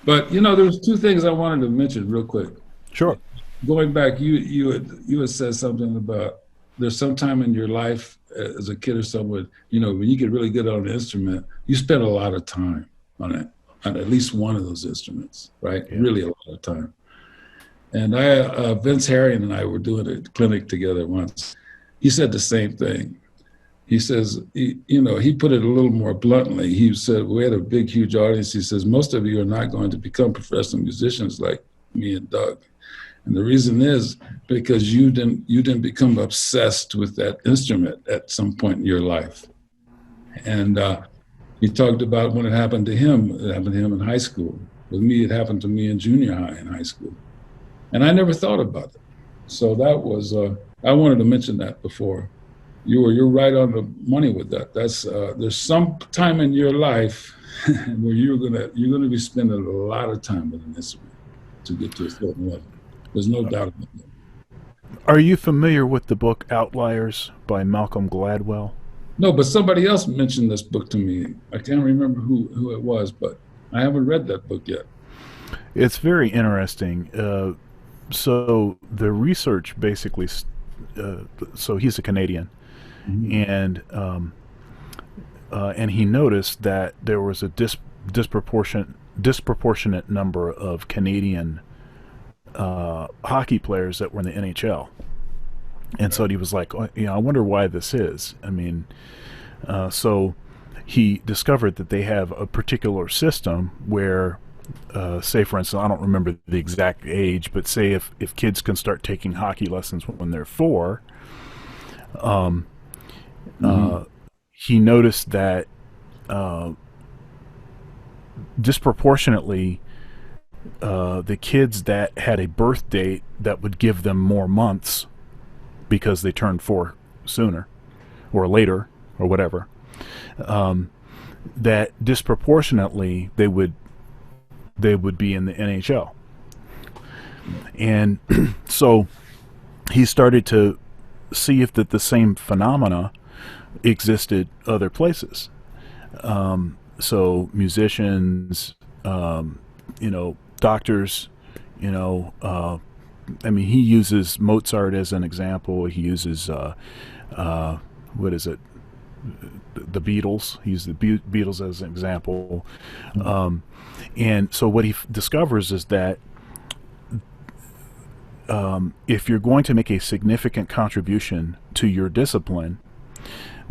But you know, there was two things I wanted to mention real quick. Sure. Going back, you had said something about there's some time in your life as a kid or someone, you know, when you get really good on an instrument, you spend a lot of time on it, on at least one of those instruments, right? Yeah. Really a lot of time. And Vince Harrion and I were doing a clinic together once. He said the same thing. He says, you know, he put it a little more bluntly. He said, we had a big, huge audience. He says, most of you are not going to become professional musicians like me and Doug. And the reason is because you didn't become obsessed with that instrument at some point in your life. And he talked about when it happened to him. It happened to him in high school. With me, it happened to me in junior high and high school. And I never thought about it. So that was, I wanted to mention that before. You're right on the money with that. That's there's some time in your life where you're gonna be spending a lot of time with an instrument to get to a certain level. There's no doubt about that. Are you familiar with the book Outliers by Malcolm Gladwell? No, but somebody else mentioned this book to me. I can't remember who it was, but I haven't read that book yet. It's very interesting. So the research basically, so he's a Canadian, mm-hmm. And he noticed that there was a disproportionate number of Canadian hockey players that were in the NHL, and so he was like, oh, you know, I wonder why this is. I mean, so he discovered that they have a particular system where, say for instance, I don't remember the exact age, but say if kids can start taking hockey lessons when they're 4, he noticed that disproportionately the kids that had a birth date that would give them more months because they turned 4 sooner or later or whatever, that disproportionately they would be in the NHL. And so he started to see if that the same phenomena existed other places. So musicians, you know, doctors, you know, I mean, he uses Mozart as an example. He uses, what is it? The Beatles. He used the Beatles as an example. And so what he discovers is that if you're going to make a significant contribution to your discipline,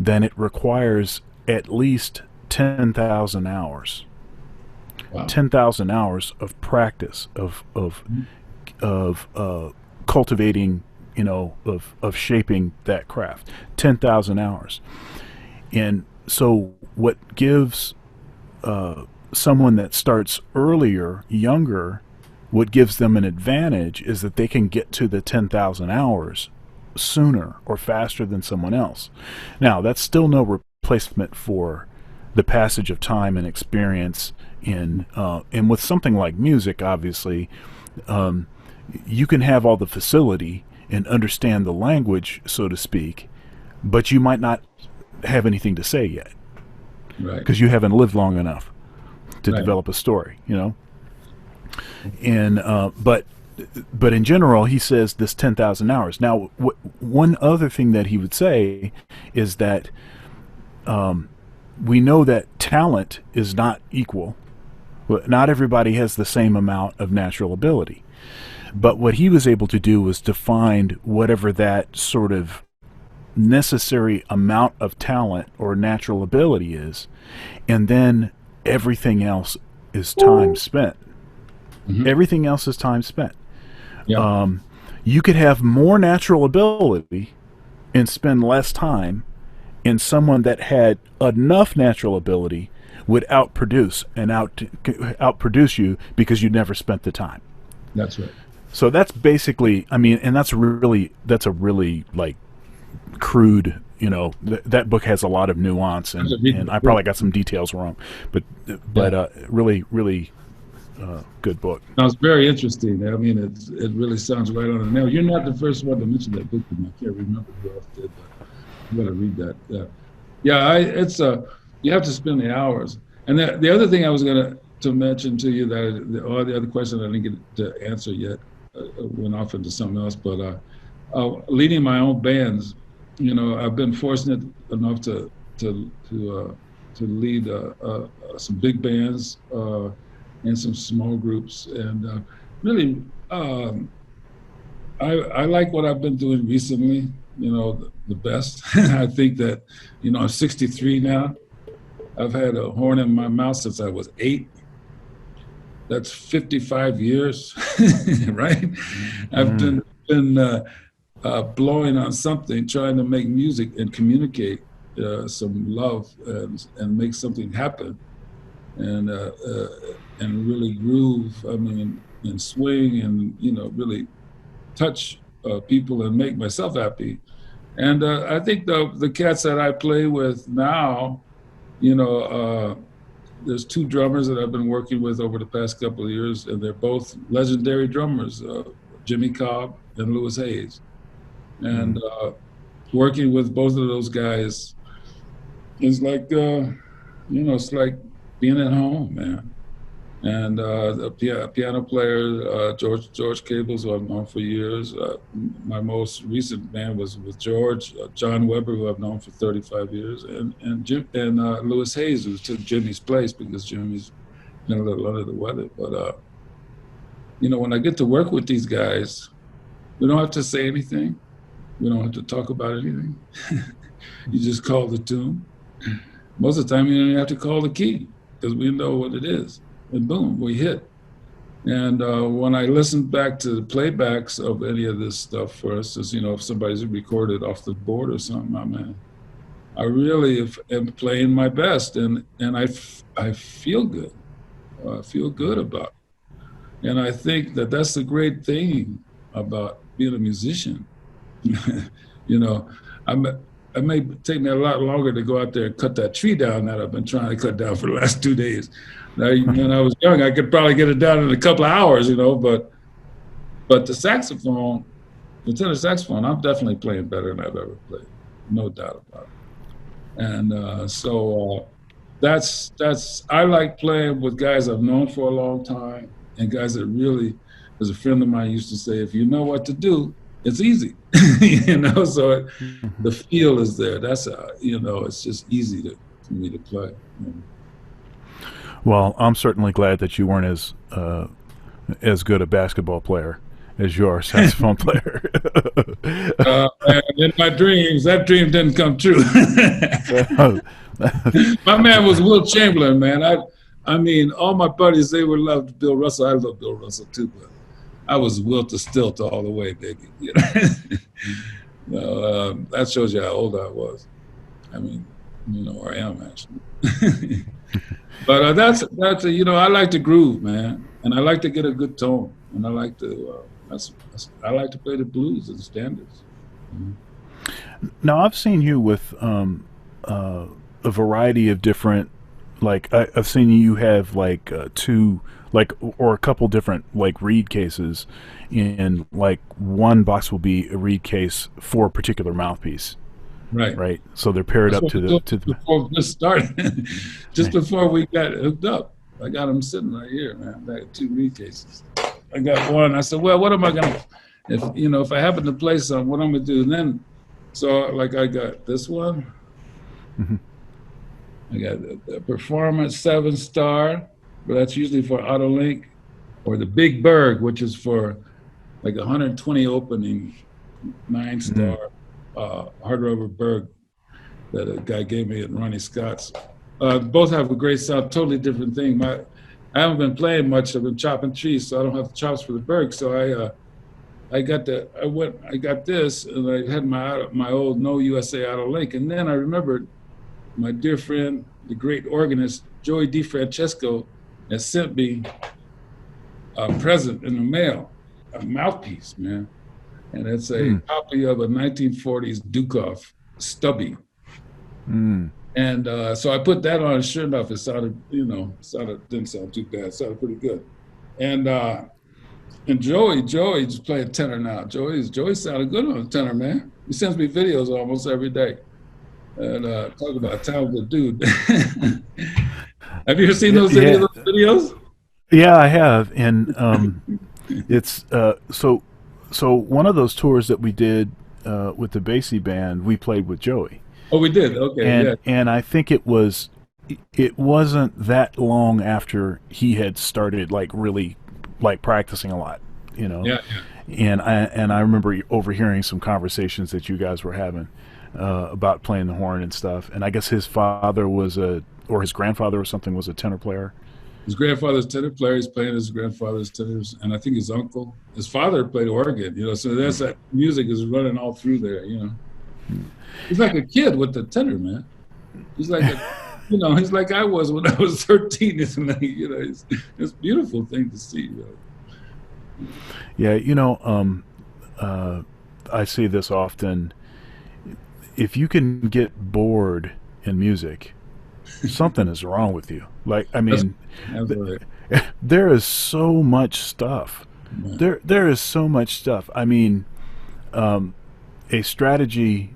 then it requires at least 10,000 hours. Wow. 10,000 hours of practice, of cultivating, you know, of shaping that craft. 10,000 hours. And so what gives someone that starts earlier, younger, what gives them an advantage is that they can get to the 10,000 hours sooner or faster than someone else. Now, that's still no replacement for the passage of time and experience in, and with something like music, obviously, you can have all the facility and understand the language, so to speak, but you might not have anything to say yet, right? Because you haven't lived long enough to develop a story, you know. And but in general, he says this 10,000 hours. Now, one other thing that he would say is that we know that talent is not equal. Not everybody has the same amount of natural ability. But what he was able to do was to find whatever that sort of necessary amount of talent or natural ability is, and then everything else is time spent. Mm-hmm. Everything else is time spent. Yeah. You could have more natural ability and spend less time, and someone that had enough natural ability would outproduce you because you never spent the time. That's right. So that's basically, I mean, and that's a really like crude, that book has a lot of nuance, and I probably got some details wrong, but really good book. Sounds very interesting. I mean, it really sounds right on the nail. You're not the first one to mention that book to me. I can't remember who else did, but I'm gonna read that. It's you have to spend the hours. And the other thing I was gonna to mention to you that all the other questions I didn't get to answer yet went off into something else. But leading my own bands, I've been fortunate enough to lead some big bands and some small groups, and really I like what I've been doing recently. The best. I think that I'm 63 now. I've had a horn in my mouth since I was 8. That's 55 years, right? I've been blowing on something, trying to make music and communicate some love and make something happen, and really groove. I mean, and swing, and really touch people and make myself happy. And I think the cats that I play with now, there's 2 drummers that I've been working with over the past couple of years, and they're both legendary drummers, Jimmy Cobb and Louis Hayes. And working with both of those guys is like, it's like being at home, man. And the piano player, George Cables, who I've known for years. My most recent band was with George, John Weber, who I've known for 35 years, and Louis Hayes, who took Jimmy's place because Jimmy's been a little under the weather. But when I get to work with these guys, we don't have to say anything. We don't have to talk about anything. You just call the tune. Most of the time, you don't even have to call the key because we know what it is. And boom, we hit. And when I listen back to the playbacks of any of this stuff, for instance, if somebody's recorded off the board or something, I really am playing my best, and I feel good. I feel good about it. And I think that that's the great thing about being a musician. It may take me a lot longer to go out there and cut that tree down that I've been trying to cut down for the last 2 days. Now, when I was young, I could probably get it down in a couple of hours, but the saxophone, the tenor saxophone, I'm definitely playing better than I've ever played, no doubt about it. And so I like playing with guys I've known for a long time, and guys that really, as a friend of mine used to say, if you know what to do, it's easy, so the feel is there. That's, it's just easy for me to play. Well, I'm certainly glad that you weren't as good a basketball player as you are a saxophone player. In my dreams, that dream didn't come true. My man was Wilt Chamberlain, man. I mean, all my buddies, they would love Bill Russell. I love Bill Russell too, but I was Wilt to Stilt all the way, baby. That shows you how old I was. I mean, or I am actually. But that's I like to groove, man, and I like to get a good tone, and I like to I like to play the blues and standards. Now I've seen you with a variety of different, like I've seen you have like 2, like, or a couple different like reed cases, and like one box will be a reed case for a particular mouthpiece. Right. So they're paired up to the. Before this started, just before we got hooked up, I got them sitting right here, man. I got 2 reed cases. I got one. I said, well, what am I gonna? If I happen to play some, what I'm gonna do? And then, so like I got this one. Mm-hmm. I got the Performance 7-star, but that's usually for Autolink, or the Big Berg, which is for like 120 opening 9-star. Mm-hmm. Hard Rubber Berg that a guy gave me at Ronnie Scott's. Both have a great sound, totally different thing. I haven't been playing much. I've been chopping trees, so I don't have the chops for the Berg. So I got this, and I had my old No USA Auto Link, and then I remembered my dear friend, the great organist Joey DiFrancesco, has sent me a present in the mail, a mouthpiece, man, and it's a copy of a 1940s Dukov Stubby. And so I put that on, and sure enough, it sounded, didn't sound too bad. It sounded pretty good. And Joey's playing tenor now. Joey sounded good on the tenor, man. He sends me videos almost every day. And talk about a talented dude. Have you ever seen those videos? Yeah, I have. And it's so one of those tours that we did with the Basie band, we played with Joey. Oh, we did. Okay, and I think it wasn't that long after he had started really practicing a lot, Yeah. And I remember overhearing some conversations that you guys were having about playing the horn and stuff. And I guess his father or his grandfather or something was a tenor player. His grandfather's tenor player. He's playing his grandfather's tenors, and I think his uncle, his father played organ. So that's that music is running all through there. He's like a kid with the tenor, man. He's like he's like I was when I was 13. It's a beautiful thing to see. Yeah, I see this often. If you can get bored in music, something is wrong with you. There is so much stuff. Yeah. There is so much stuff. I mean, a strategy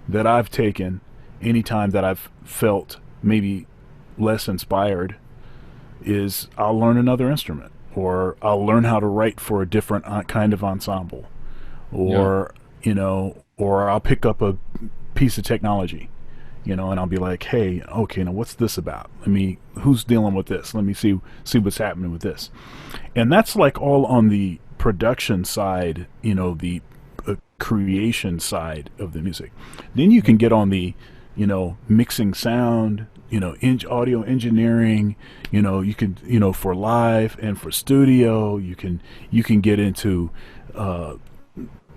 that I've taken anytime that I've felt maybe less inspired is I'll learn another instrument, or I'll learn how to write for a different kind of ensemble, or or I'll pick up a piece of technology, and I'll be like, hey, okay, now what's this about? Who's dealing with this? Let me see what's happening with this. And that's all on the production side, the creation side of the music. Then you can get on the, mixing sound, audio engineering, you can, for live and for studio, you can get into,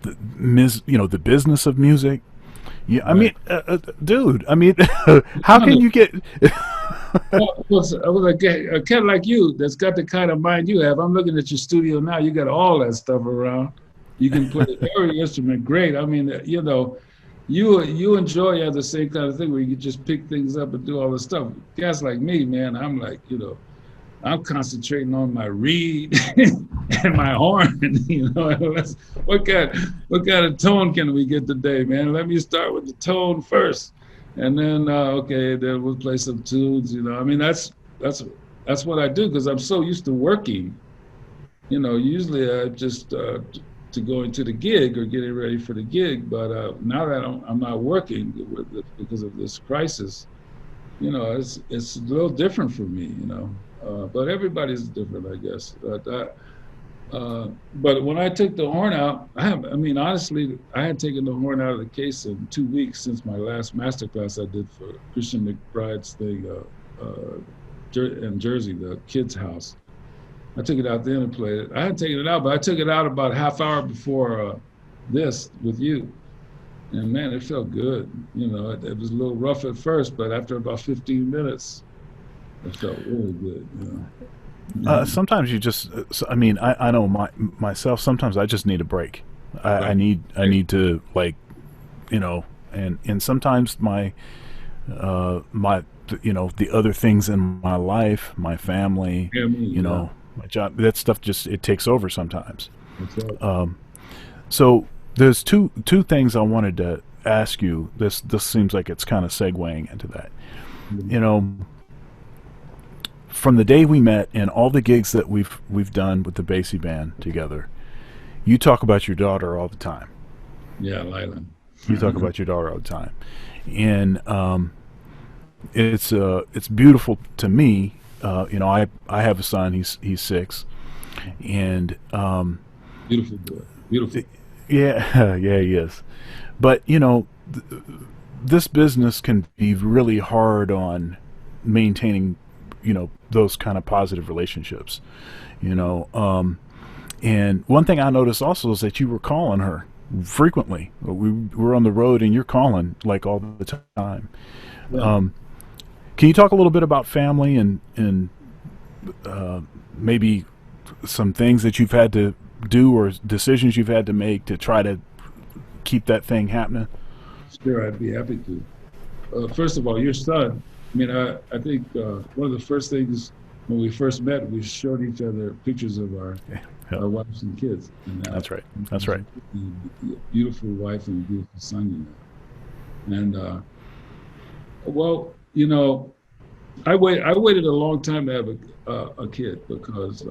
the business of music. Yeah, I mean, dude. I mean, how can you get? I was a cat like you that's got the kind of mind you have. I'm looking at your studio now. You got all that stuff around. You can play every instrument great. I mean, you enjoy the same kind of thing where you can just pick things up and do all this stuff. Guys like me, man, I'm like, I'm concentrating on my reed and my horn. What kind of tone can we get today, man? Let me start with the tone first, and then then we'll play some tunes. I mean, that's what I do because I'm so used to working. Usually I just to go into the gig or getting ready for the gig, but now that I'm not working because of this crisis, it's a little different for me. But everybody's different, I guess. But when I took the horn out, honestly, I had taken the horn out of the case in 2 weeks since my last masterclass I did for Christian McBride's thing in Jersey, the kids' house. I took it out then and played it. I hadn't taken it out, but I took it out about a half hour before this with you. And man, it felt good. It was a little rough at first, but after about 15 minutes, it felt really good. Sometimes you just, I know myself, sometimes I just need a break. I need to and sometimes my the other things in my life, my family, my job, that stuff it takes over sometimes. Right. So there's two things I wanted to ask you. This seems like it's kind of segueing into that. Mm-hmm. From the day we met and all the gigs that we've done with the Basie band together, you talk about your daughter all the time. Yeah, Lila. You talk about your daughter all the time, and it's beautiful to me. I have a son. He's 6, and beautiful boy. Beautiful. Yeah, yeah, he is. But this business can be really hard on maintaining, those kind of positive relationships. And one thing I noticed also is that you were calling her frequently. We were on the road, and you're calling like all the time. Yeah. Can you talk a little bit about family and maybe some things that you've had to do or decisions you've had to make to try to keep that thing happening? Sure, I'd be happy to. First of all, your son. I mean, I think one of the first things when we first met, we showed each other pictures of our wives and kids. And, That's right. That's right. Beautiful wife and beautiful son, you know. And well, you know, I waited a long time to have a kid because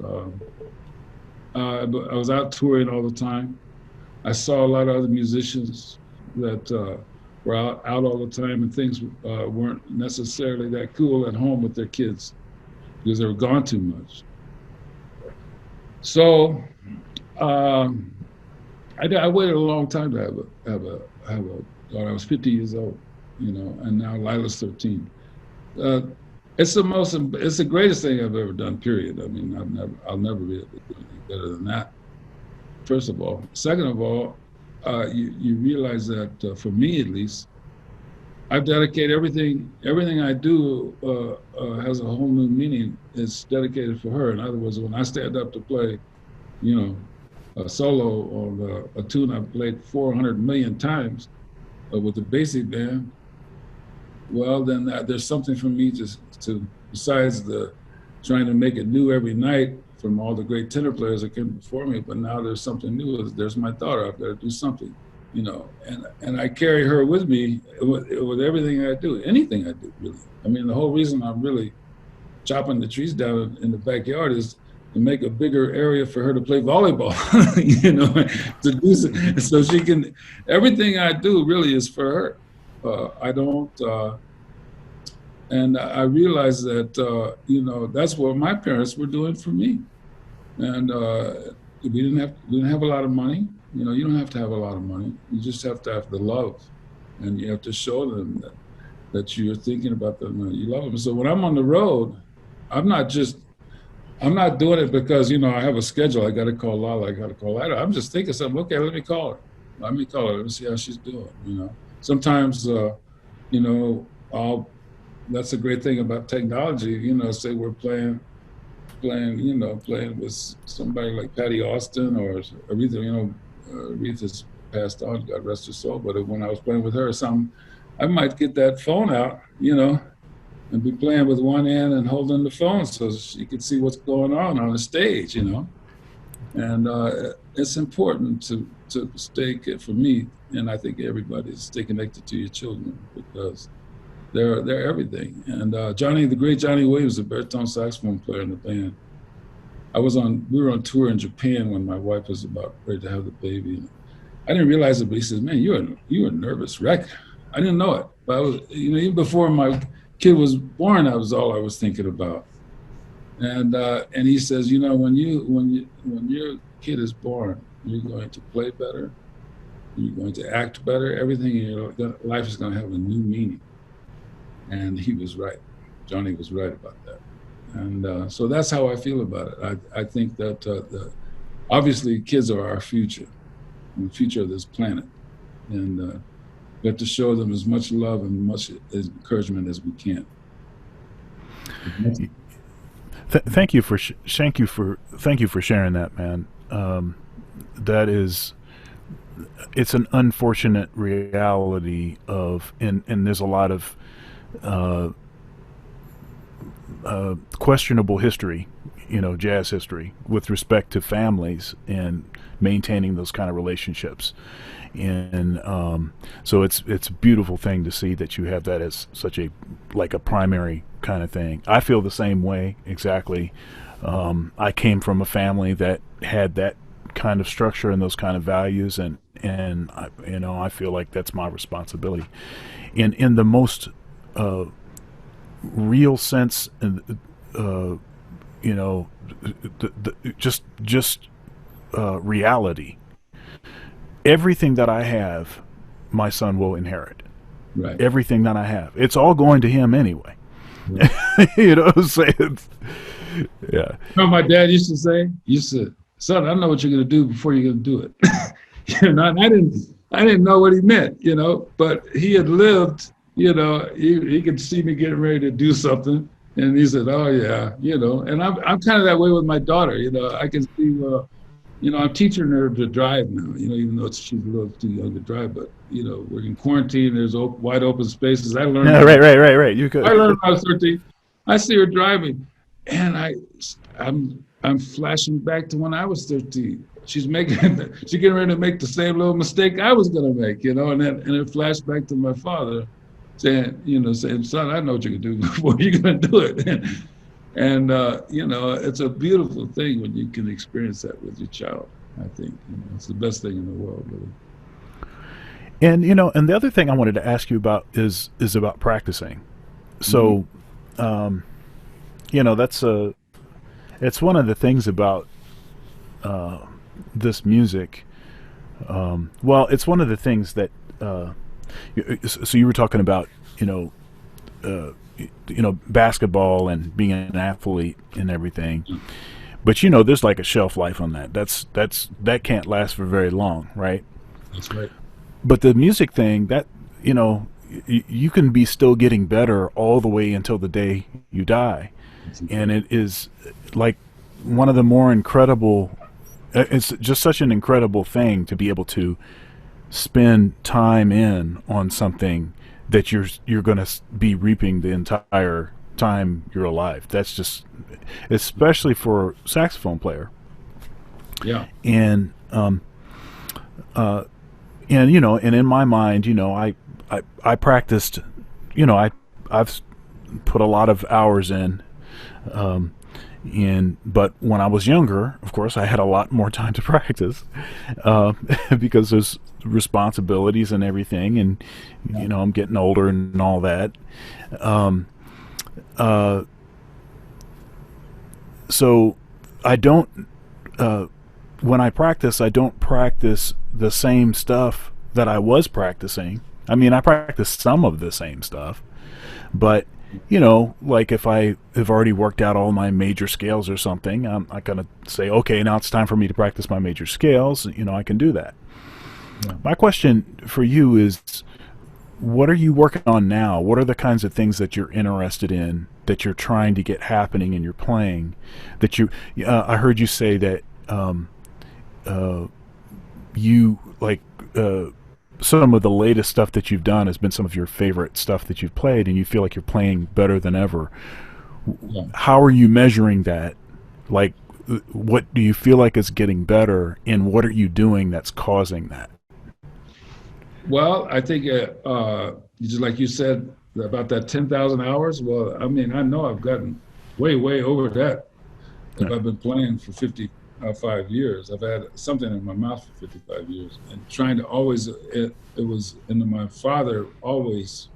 I was out touring all the time. I saw a lot of other musicians that were out all the time, and things weren't necessarily that cool at home with their kids because they were gone too much. So I waited a long time to have a daughter. I was 50 years old, you know, and now Lila's 13. It's the greatest thing I've ever done. Period. I mean, I'll never be able to do anything better than that. First of all. Second of all, you realize that for me at least, I've dedicated everything I do has a whole new meaning. It's dedicated for her. In other words, when I stand up to play, you know, a solo on a tune I've played 400 million times with the basic band, well, then there's something for me to besides the trying to make it new every night from all the great tenor players that came before me, but now there's something new. There's my daughter. I've got to do something, you know, and I carry her with me with everything I do, anything I do, really. I mean, the whole reason I'm really chopping the trees down in the backyard is to make a bigger area for her to play volleyball, you know, to do so she can. Everything I do really is for her. I don't. And I realized that, you know, that's what my parents were doing for me. And we didn't have a lot of money. You know, you don't have to have a lot of money. You just have to have the love, and you have to show them that you're thinking about them and you love them. So when I'm on the road, I'm not doing it because, you know, I have a schedule. I got to call Lala. I got to call Ida. I'm just thinking something. Okay, let me call her. Let me see how she's doing. You know, sometimes, you know, that's a great thing about technology. You know, say we're playing with somebody like Patty Austin or Aretha. You know, Aretha's passed on, God rest her soul. But when I was playing with her or something, I might get that phone out, you know, and be playing with one hand and holding the phone so she could see what's going on the stage, you know. And it's important to stay, for me, and I think everybody, stay connected to your children because they're everything. And the great Johnny Williams, the baritone saxophone player in the band, we were on tour in Japan when my wife was about ready to have the baby. I didn't realize it, but he says, "Man, you're a nervous wreck." I didn't know it, but I was, you know, even before my kid was born, that was all I was thinking about. And he says, you know, when your kid is born, you're going to play better, you're going to act better, everything in your life is going to have a new meaning. And he was right. Johnny was right about that. And so that's how I feel about it. I think that obviously kids are our future, the future of this planet. And we have to show them as much love and much encouragement as we can. Thank you for sharing that, man. It's an unfortunate reality and there's a lot of questionable history, you know, jazz history with respect to families and maintaining those kind of relationships. And so it's a beautiful thing to see that you have that as such a primary kind of thing. I feel the same way exactly. I came from a family that had that kind of structure and those kind of values, and you know, I feel like that's my responsibility. In the most real sense, and you know, just reality. Everything that I have, my son will inherit. Right. Everything that I have, it's all going to him anyway. Right. You know what I'm saying? Yeah. You know, my dad used to son, I know what you're going to do before you're going to do it. And I didn't know what he meant, but he had lived, he could see me getting ready to do something. And he said, oh yeah, and I'm kind of that way with my daughter, I can see, I'm teaching her to drive now, even though she's a little too young to drive, but, we're in quarantine, there's wide open spaces. Yeah, right. You could. I learned when I was 13. I see her driving and I'm flashing back to when I was 13. She's getting ready to make the same little mistake I was going to make, and it flashed back to my father saying, son, I know what you can do before you're going to do it. And it's a beautiful thing when you can experience that with your child. I think it's the best thing in the world, really. And and the other thing I wanted to ask you about is about practicing. So, that's it's one of the things about this music. Well, it's one of the things that. So you were talking about basketball and being an athlete and everything, but there's like a shelf life on that. That can't last for very long, right? That's right. But the music thing, that you can be still getting better all the way until the day you die, and it is like one of the more incredible. It's just such an incredible thing to be able to spend time in on something that you're going to be reaping the entire time you're alive. That's just, especially for a saxophone player. Yeah. And and in my mind, I practiced, I've put a lot of hours in, but when I was younger, of course, I had a lot more time to practice, because there's responsibilities and everything, and I'm getting older and all that. So I don't. When I practice, I don't practice the same stuff that I was practicing. I mean, I practice some of the same stuff, but like if I have already worked out all my major scales or something, I'm not going to say, okay, now it's time for me to practice my major scales. I can do that. Yeah. My question for you is, what are you working on now? What are the kinds of things that you're interested in, that you're trying to get happening in your playing? That I heard you say that you like some of the latest stuff that you've done has been some of your favorite stuff that you've played, and you feel like you're playing better than ever. Yeah. How are you measuring that? Like, what do you feel like is getting better, and what are you doing that's causing that? Well, I think just like you said about that 10,000 hours. Well, I mean, I know I've gotten way over that. If I've been playing for 55 years. I've had something in my mouth for 55 years, and trying to always, it was, and my father always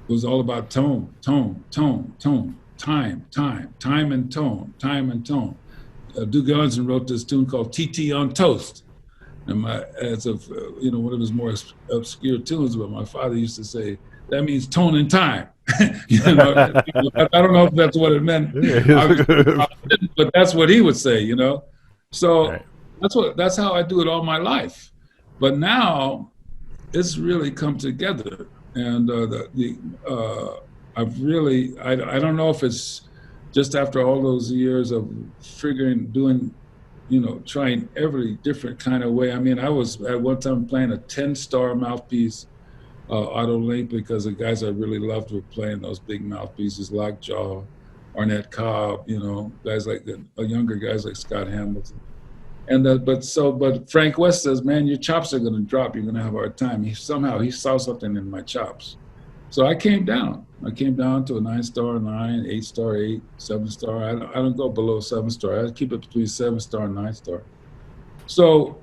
was all about tone, time and tone. Duke Ellington wrote this tune called TT on Toast. And one of his more obscure tunes, but my father used to say, that means tone and time. I don't know if that's what it meant, but that's what he would say, So right. That's how I do it all my life. But now it's really come together, and I've really, I don't know if it's just after all those years of trying every different kind of way. I mean, I was at one time playing a 10-star mouthpiece, auto link, because the guys I really loved were playing those big mouthpieces, Lockjaw, Ornette Cobb, guys like younger guys like Scott Hamilton. And but Frank West says, man, your chops are going to drop. You're going to have a hard time. He saw something in my chops. So I came down to a 9-star, 9, 8-star, 8, 7-star. I don't go below 7-star. I keep it between 7-star and 9-star. So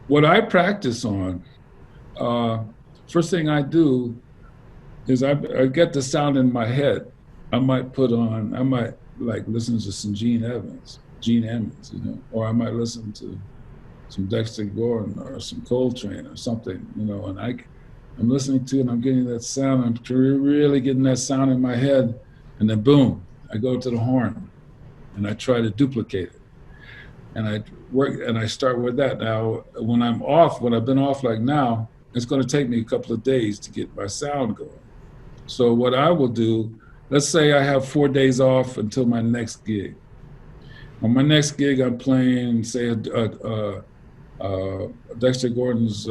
what I practice on, first thing I do is I get the sound in my head. I might listen to some Gene Emmons, or I might listen to some Dexter Gordon or some Coltrane or something, and I'm listening to it and I'm getting that sound. I'm really getting that sound in my head, and then boom, I go to the horn and I try to duplicate it. and I work and I start with that. Now, when I'm off, when I've been off like now, it's going to take me a couple of days to get my sound going. So what I will do, let's say I have 4 days off until my next gig. On my next gig, I'm playing, say, Dexter Gordon's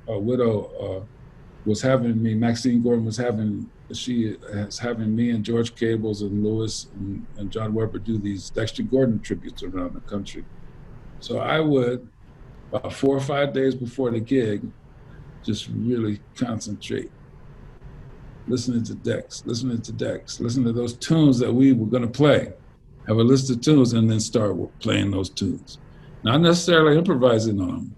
widow was having me. Maxine Gordon was having. She is having me and George Cables and Lewis and John Weber do these Dexter Gordon tributes around the country. So I would, about 4 or 5 days before the gig, just really concentrate, listening to Dex, listening to those tunes that we were going to play. Have a list of tunes and then start playing those tunes. Not necessarily improvising on them,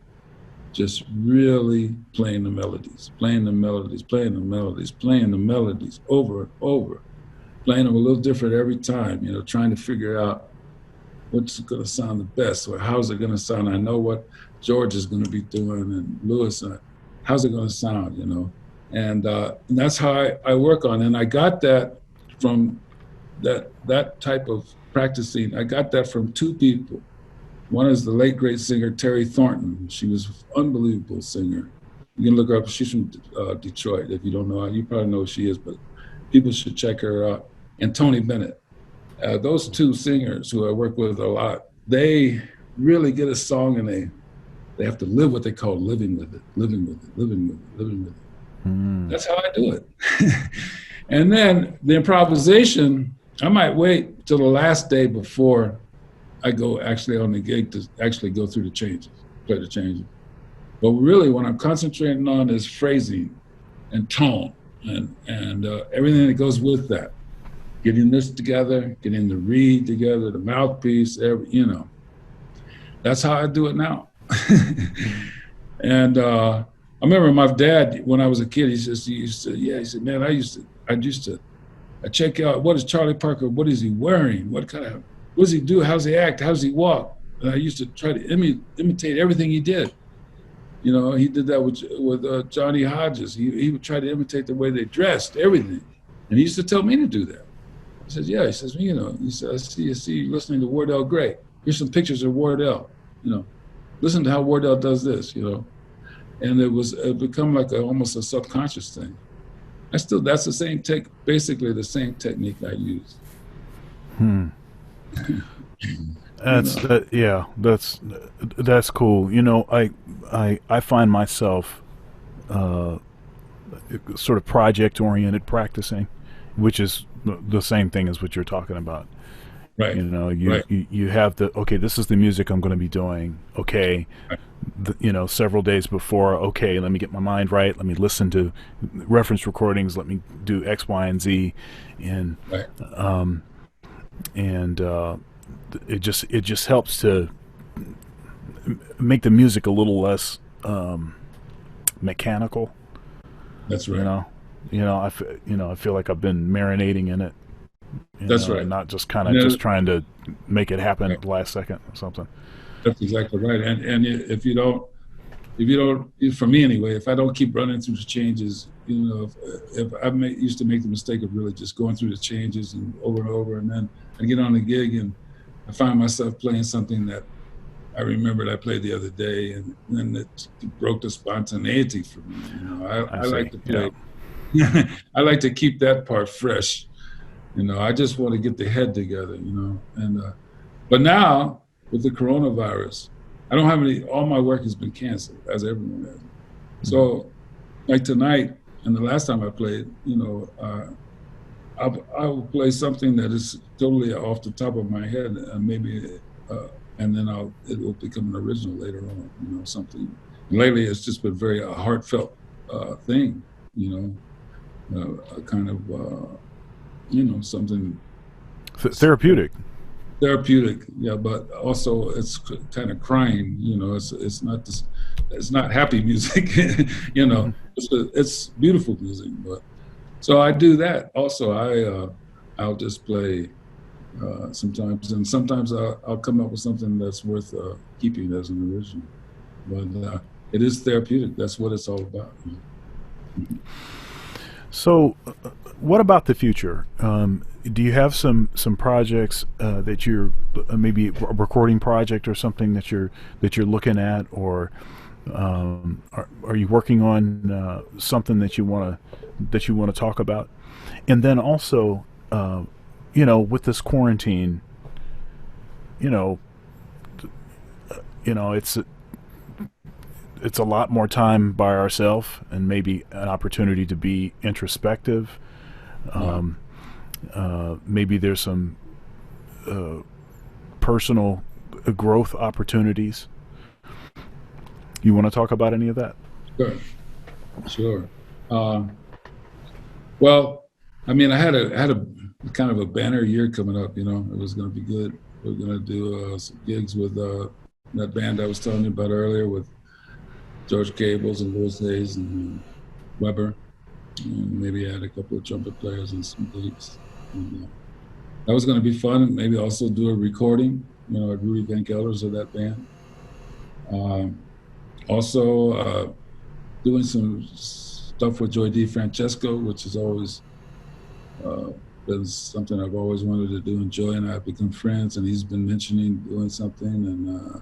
just really playing the melodies, playing the melodies, playing the melodies, playing the melodies over and over, playing them a little different every time, trying to figure out what's going to sound the best, or how's it going to sound. I know what George is going to be doing, and Lewis, how's it going to sound, and that's how I work on it. And I got that from that type of practicing. I got that from two people. One is the late great singer Terry Thornton. She was an unbelievable singer. You can look her up. She's from Detroit. If you don't know her, you probably know who she is, but people should check her out. And Tony Bennett. Those two singers who I work with a lot, they really get a song and they have to live what they call living with it, living with it, living with it, living with it. Mm. That's how I do it. And then the improvisation, I might wait till the last day before I go actually on the gig to actually go through the changes, play the changes. But really what I'm concentrating on is phrasing and tone and everything that goes with that. Getting this together, getting the reed together, the mouthpiece, That's how I do it now. And I remember my dad, when I was a kid, he said, man, I used to check out, what is Charlie Parker, what is he wearing? What does he do? How's he act? How does he walk? And I used to try to imitate everything he did. He did that with Johnny Hodges. He would try to imitate the way they dressed, everything. And he used to tell me to do that. He says, yeah, he says, he said, I see you listening to Wardell Gray. Here's some pictures of Wardell, listen to how Wardell does this, and it become like almost a subconscious thing. That's the same basically the same technique I use. That's cool. I find myself sort of project oriented practicing, which is the same thing as what you're talking about. Right. You have this is the music I'm going to be doing. Okay. Right. Several days before, okay, let me get my mind right. Let me listen to reference recordings. Let me do X, Y, and Z. And, right. It just helps to make the music a little less mechanical. That's right. I feel like I've been marinating in it. That's right. Not just just trying to make it happen at the last second or something. That's exactly right. And if you don't, for me anyway, if I don't keep running through the changes, if I used to make the mistake of really just going through the changes and over, and then I get on the gig and I find myself playing something that I remembered I played the other day, and then it broke the spontaneity for me. I like to play. Yeah. I like to keep that part fresh. I just want to get the head together. But now with the coronavirus, I don't have all my work has been canceled, as everyone has. Mm-hmm. So, like tonight and the last time I played, I will play something that is totally off the top of my head, and then it will become an original later on. Something. And lately, it's just been very heartfelt thing. A kind of something therapeutic. Therapeutic, yeah, but also it's kind of crying. It's not happy music. Mm-hmm. It's beautiful music, but. So I do that. Also, I'll just play sometimes, and sometimes I'll come up with something that's worth keeping as an original. But it is therapeutic. That's what it's all about. So, what about the future? do you have some projects that you're maybe a recording project or something that you're looking at, or are you working on something that you want to talk about? And then also, with this quarantine, you know, it's a lot more time by ourselves and maybe an opportunity to be introspective. Yeah. Um, Maybe there's some uh, personal growth opportunities. You want to talk about any of that? Sure. Sure. Uh, well, I mean, I had a kind of a banner year coming up. It was going to be good. We are going to do some gigs with that band I was telling you about earlier with George Cables and Louis Hayes and Weber, and maybe add a couple of trumpet players and some gigs. And, that was going to be fun. Maybe also do a recording, at Rudy Van Gelder's of that band. Um, Also, doing some stuff with Joy DeFrancesco, which has always uh, been something I've always wanted to do. And Joy and I have become friends, and he's been mentioning doing something, and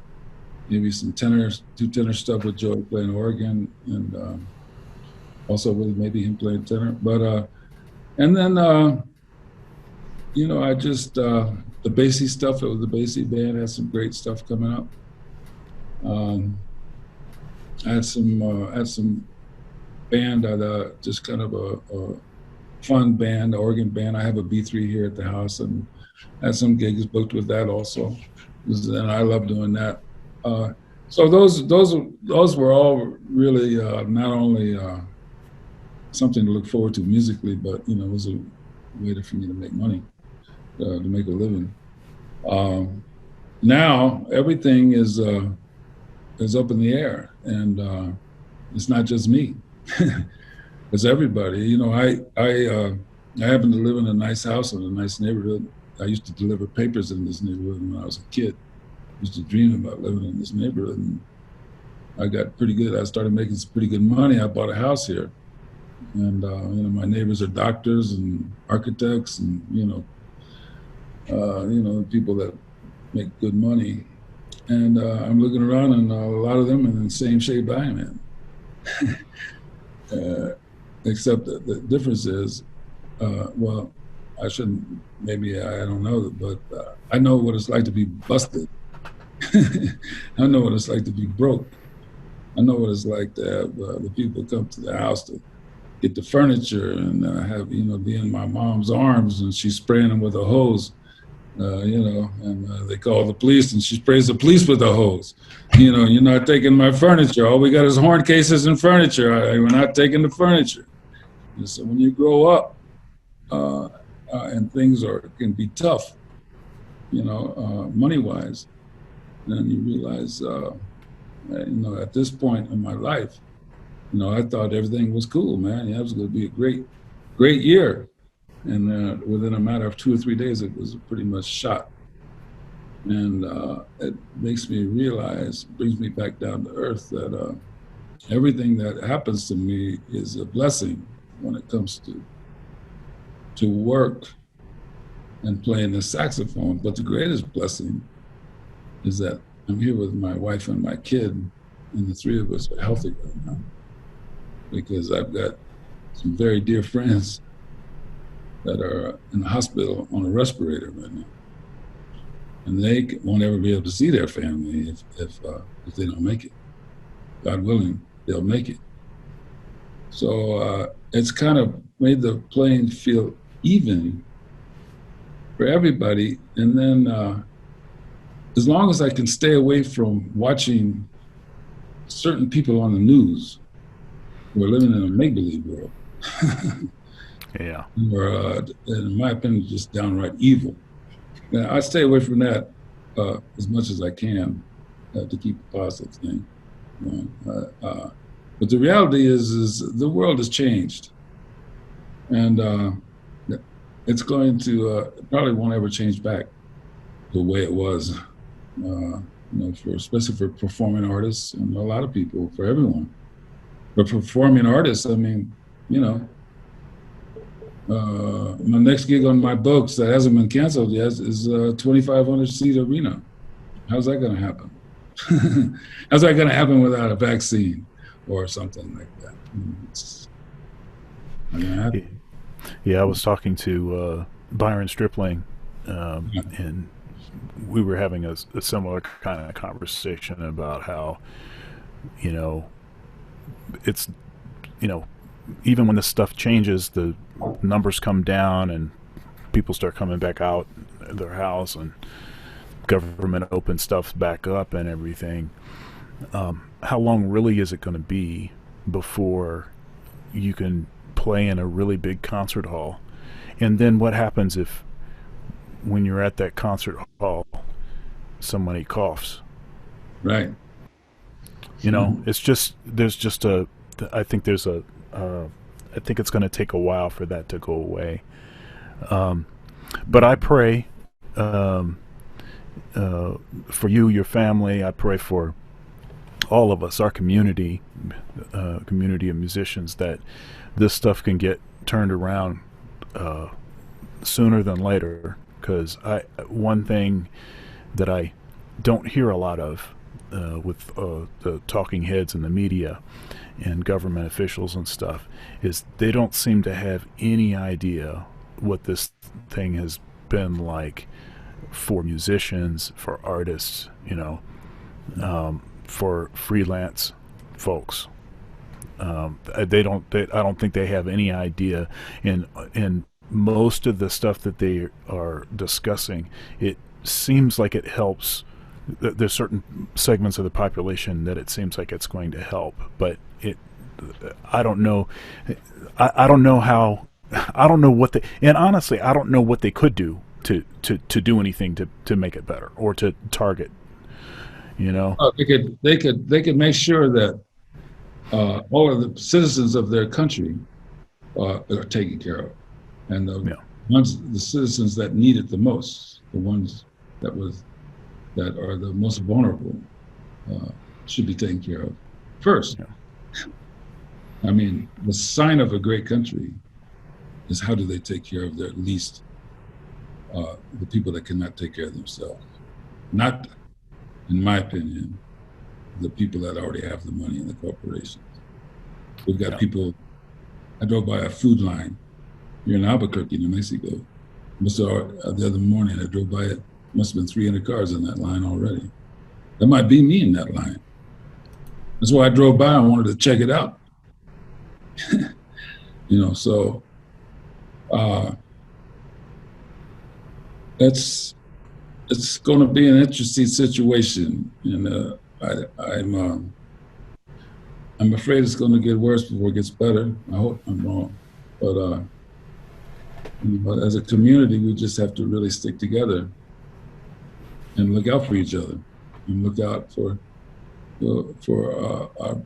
maybe some do tenor stuff with Joy playing organ, and also with maybe him playing tenor. But and then I just the Basie stuff. It was the Basie band had some great stuff coming up. Um, I had some band at just kind of a fun band, organ band. I have a B3 here at the house, and had some gigs booked with that also. And I love doing that. So those were all really not only something to look forward to musically, but it was a way for me to make money, to make a living. Um, Now everything is up in the air, and it's not just me. It's everybody. I happen to live in a nice house in a nice neighborhood. I used to deliver papers in this neighborhood when I was a kid. I used to dream about living in this neighborhood, and I got pretty good. I started making some pretty good money. I bought a house here, and my neighbors are doctors and architects, and people that make good money. And I'm looking around, and a lot of them are in the same shape I am in. Except that the difference is, well, I shouldn't, maybe I don't know, but I know what it's like to be busted. I know what it's like to be broke. I know what it's like to have the people come to the house to get the furniture, and be in my mom's arms, and she's spraying them with a hose. And they call the police, and she sprays the police with a hose. You're not taking my furniture. All we got is horn cases and furniture. We're not taking the furniture. And so when you grow up, and things can be tough, money-wise, then you realize, at this point in my life, I thought everything was cool, man. Yeah, it was going to be a great, great year. And within a matter of 2 or 3 days, it was pretty much shot. And it makes me realize, brings me back down to earth, that everything that happens to me is a blessing when it comes to work and playing the saxophone. But the greatest blessing is that I'm here with my wife and my kid, and the three of us are healthy right now, because I've got some very dear friends that are in the hospital on a respirator right now, and they won't ever be able to see their family if they don't make it. God willing, they'll make it. So it's kind of made the playing field even for everybody. And then as long as I can stay away from watching certain people on the news who are living in a make-believe world, Yeah. or in my opinion, just downright evil. Now, I stay away from that as much as I can to keep a positive thing. But the reality is the world has changed, and it's going to it probably won't ever change back the way it was. Especially for performing artists and a lot of people, for everyone. But performing artists, I mean, My next gig on my books that hasn't been canceled yet is a 2,500 seat arena. How's that going to happen? How's that going to happen without a vaccine or something like that? It's not going to happen. Yeah, I was talking to Byron Stripling, Yeah. and we were having a similar kind of conversation about how, you know, it's, you know, even when this stuff changes, the numbers come down and people start coming back out their house and government opens stuff back up and everything. How long really is it going to be before you can play in a really big concert hall? And then what happens if, when you're at that concert hall, somebody coughs? Right. You know, it's just, there's just a, I think there's a, I think it's going to take a while for that to go away. But I pray um, for you, your family. I pray for all of us, our community, community of musicians, that this stuff can get turned around uh, sooner than later. Because one thing that I don't hear a lot of with the talking heads in the media and government officials and stuff is they don't seem to have any idea what this thing has been like for musicians, for artists, you know, for freelance folks. They don't. I don't think they have any idea. In most of the stuff that they are discussing, it seems like it helps. There's certain segments of the population that it seems like it's going to help, but it. I don't know. I don't know how. I don't know what they. And honestly, I don't know what they could do to do anything to make it better or to target. You know. They could make sure that all of the citizens of their country are taken care of, and Yeah. the citizens that need it the most, the ones that are the most vulnerable, should be taken care of first. Yeah. I mean, the sign of a great country is how do they take care of their least, the people that cannot take care of themselves. Not, in my opinion, the people that already have the money in the corporations. We've got Yeah. people. I drove by a food line here in Albuquerque, New Mexico. The other morning, I drove by it. Must have been 300 cars in that line already. That might be me in that line. That's why I drove by. I wanted to check it out. So uh, it's it's going to be an interesting situation, and I'm afraid it's going to get worse before it gets better. I hope I'm wrong, but as a community, we just have to really stick together and look out for each other, and look out for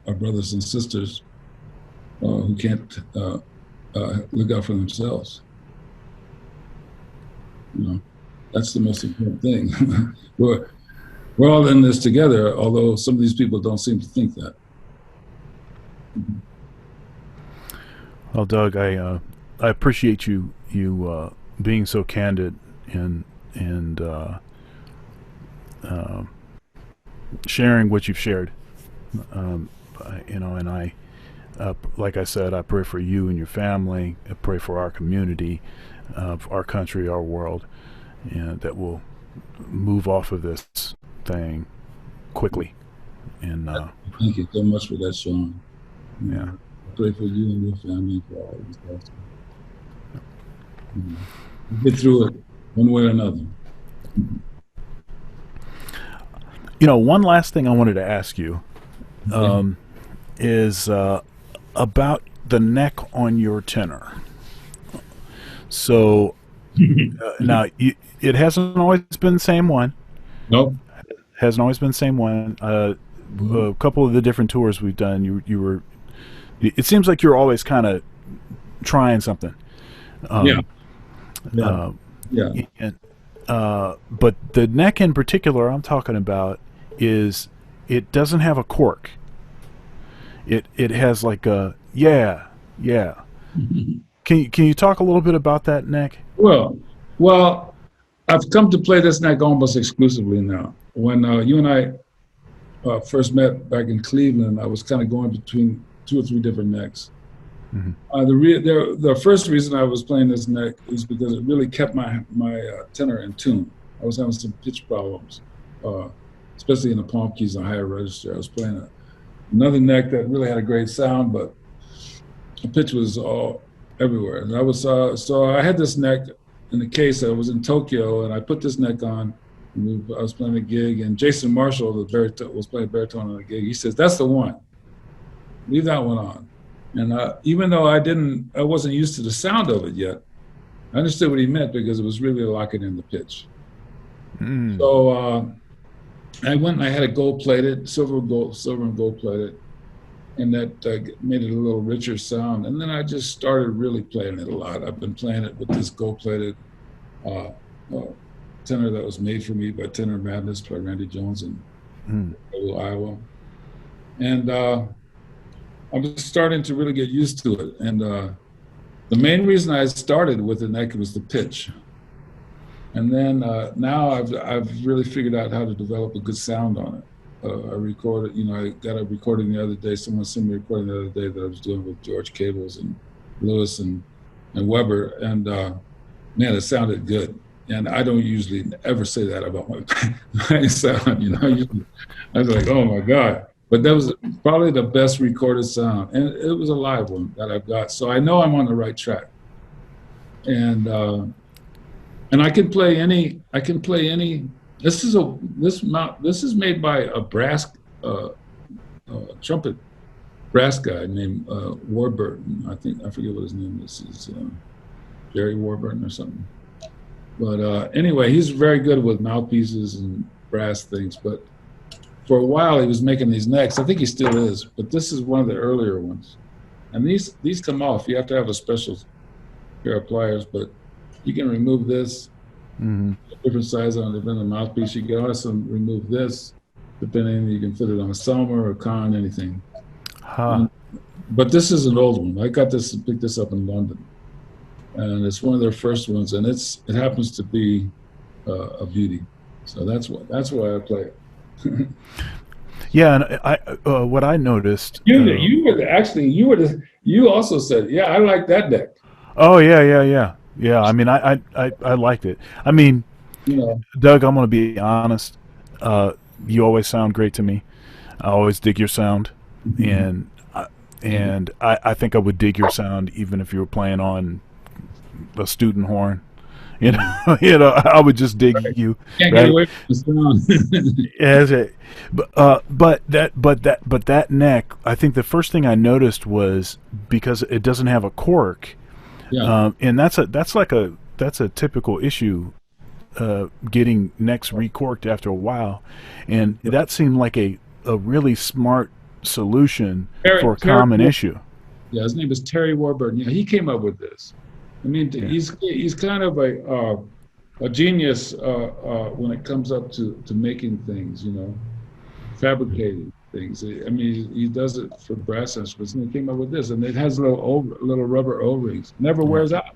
our brothers and sisters who can't look out for themselves. You know, that's the most important thing. we're all in this together, although some of these people don't seem to think that. Well, Doug, I appreciate you being so candid and sharing what you've shared. And I, like I said, I pray for you and your family. I pray for our community, for our country, our world, and that we'll move off of this thing quickly. And Thank you so much for that, Sean. yeah, I pray for you and your family, for all of us. Get through it one way or another. one last thing I wanted to ask you is about the neck on your tenor. So now it hasn't always been the same one. Nope. Hasn't always been the same one. A couple of the different tours we've done, you were. It seems like you're always kind of trying something. Yeah. Yeah. Yeah. And, but the neck in particular I'm talking about is it doesn't have a cork. It has like a yeah. can you talk a little bit about that neck? Well, well, I've come to play this neck almost exclusively now. When you and I first met back in Cleveland, I was kind of going between two or three different necks. Hmm. The first reason I was playing this neck is because it really kept my tenor in tune. I was having some pitch problems, uh, especially in the palm keys and higher register. I was playing another neck that really had a great sound, but the pitch was all everywhere. And I was so I had this neck in the case. I was in Tokyo, and I put this neck on. I was playing a gig, and Jason Marshall, was playing baritone on the gig. He says, "That's the one. Leave that one on." And even though I wasn't used to the sound of it yet, I understood what he meant because it was really locking in the pitch. Mm. So I went and I had it gold plated, silver and gold plated, and that made it a little richer sound. And then I just started really playing it a lot. I've been playing it with this gold plated uh, uh, tenor that was made for me by Tenor Madness by Randy Jones in Iowa. And I was starting to really get used to it. And the main reason I started with the neck was the pitch. And then now I've really figured out how to develop a good sound on it. I recorded, I got a recording the other day. Someone sent me a recording the other day that I was doing with George Cables and Lewis and Weber. And man, it sounded good. And I don't usually ever say that about my sound, I was like, oh my God. But that was probably the best recorded sound. And it was a live one that I've got. So I know I'm on the right track. And I can play any, this is made by a brass, trumpet brass guy named Warburton. I forget what his name is Jerry Warburton or something. But anyway, he's very good with mouthpieces and brass things. But for a while, he was making these necks. I think he still is. But this is one of the earlier ones. And these come off. You have to have a special pair of pliers. But you can remove this, different size on depending on the mouthpiece. You can also remove this, depending. You can fit it on a Selmer or a Kahn, anything. Huh. But this is an old one. I picked this up in London. And it's one of their first ones, and it happens to be a beauty. So that's why I play it. Yeah, and what I noticed. You also said, yeah, I like that deck. Oh yeah. I mean, I liked it. I mean, Doug, I'm gonna be honest. You always sound great to me. I always dig your sound, and I think I would dig your sound even if you were playing on a student horn. I would just dig you. Can't get away from the sound. But that neck, I think the first thing I noticed was because it doesn't have a cork, and that's a typical issue, getting necks recorked after a while, and that seemed like a really smart solution for a common issue. Yeah, his name is Terry Warburton. Yeah, he came up with this. I mean, he's kind of a genius when it comes up to making things, fabricating things. I mean, he does it for brass instruments, and he came up with this, and it has little rubber O-rings. Never wears out.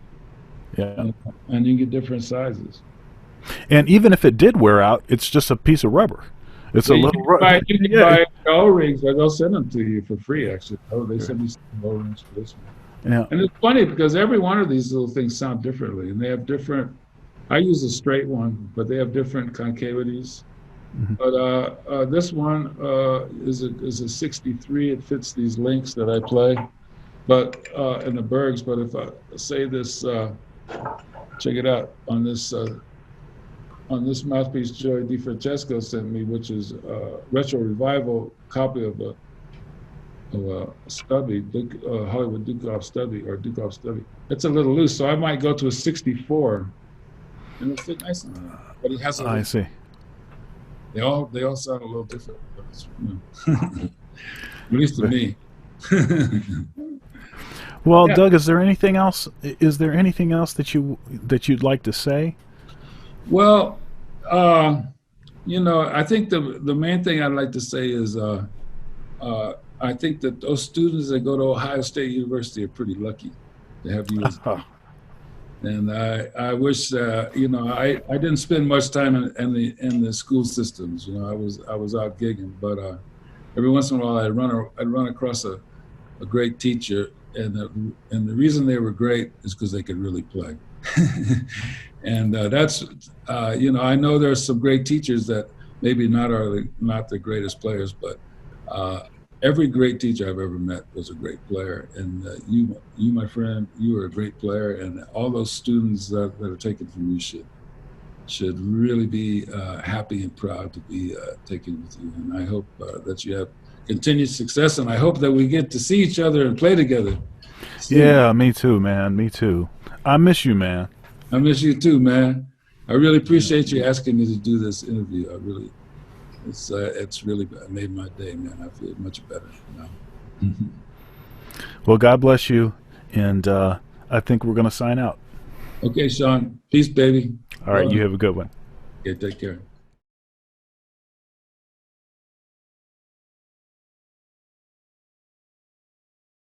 Yeah, and you can get different sizes. And even if it did wear out, it's just a piece of rubber. It's a little rubber. You can buy O-rings, or they'll send them to you for free. Actually, they send me some O-rings for this one. Yeah. And it's funny because every one of these little things sound differently, and they have different. I use a straight one, but they have different concavities. But this one is a 63. It fits these links that I play, but in the Bergs. But if I say this, check it out on this mouthpiece Joey DiFrancesco sent me, which is a retro revival copy of a Stubby, Hollywood Dukov Stubby. It's a little loose, so I might go to a 64, and it'll fit nicely. But it has I see. They all sound a little different, at least to me. Well, yeah. Doug, is there anything else? Is there anything else that you'd like to say? Well, I think the main thing I'd like to say is. I think that those students that go to Ohio State University are pretty lucky. to have you as. And I wish I didn't spend much time in the school systems. I was out gigging, but every once in a while I'd run across a great teacher, and the reason they were great is because they could really play. And that's I know there's some great teachers that maybe not the greatest players, but every great teacher I've ever met was a great player. And you, my friend, you are a great player, and all those students that are taken from you should really be happy and proud to be taken with you. And I hope that you have continued success, and I hope that we get to see each other and play together soon. Yeah, me too, man. Me too. I miss you, man. I miss you too, man. I really appreciate you asking me to do this interview. It's really made my day, man. I feel much better now. Well, God bless you, and I think we're going to sign out. Okay, Sean. Peace, baby. All right, you have a good one. Okay, take care.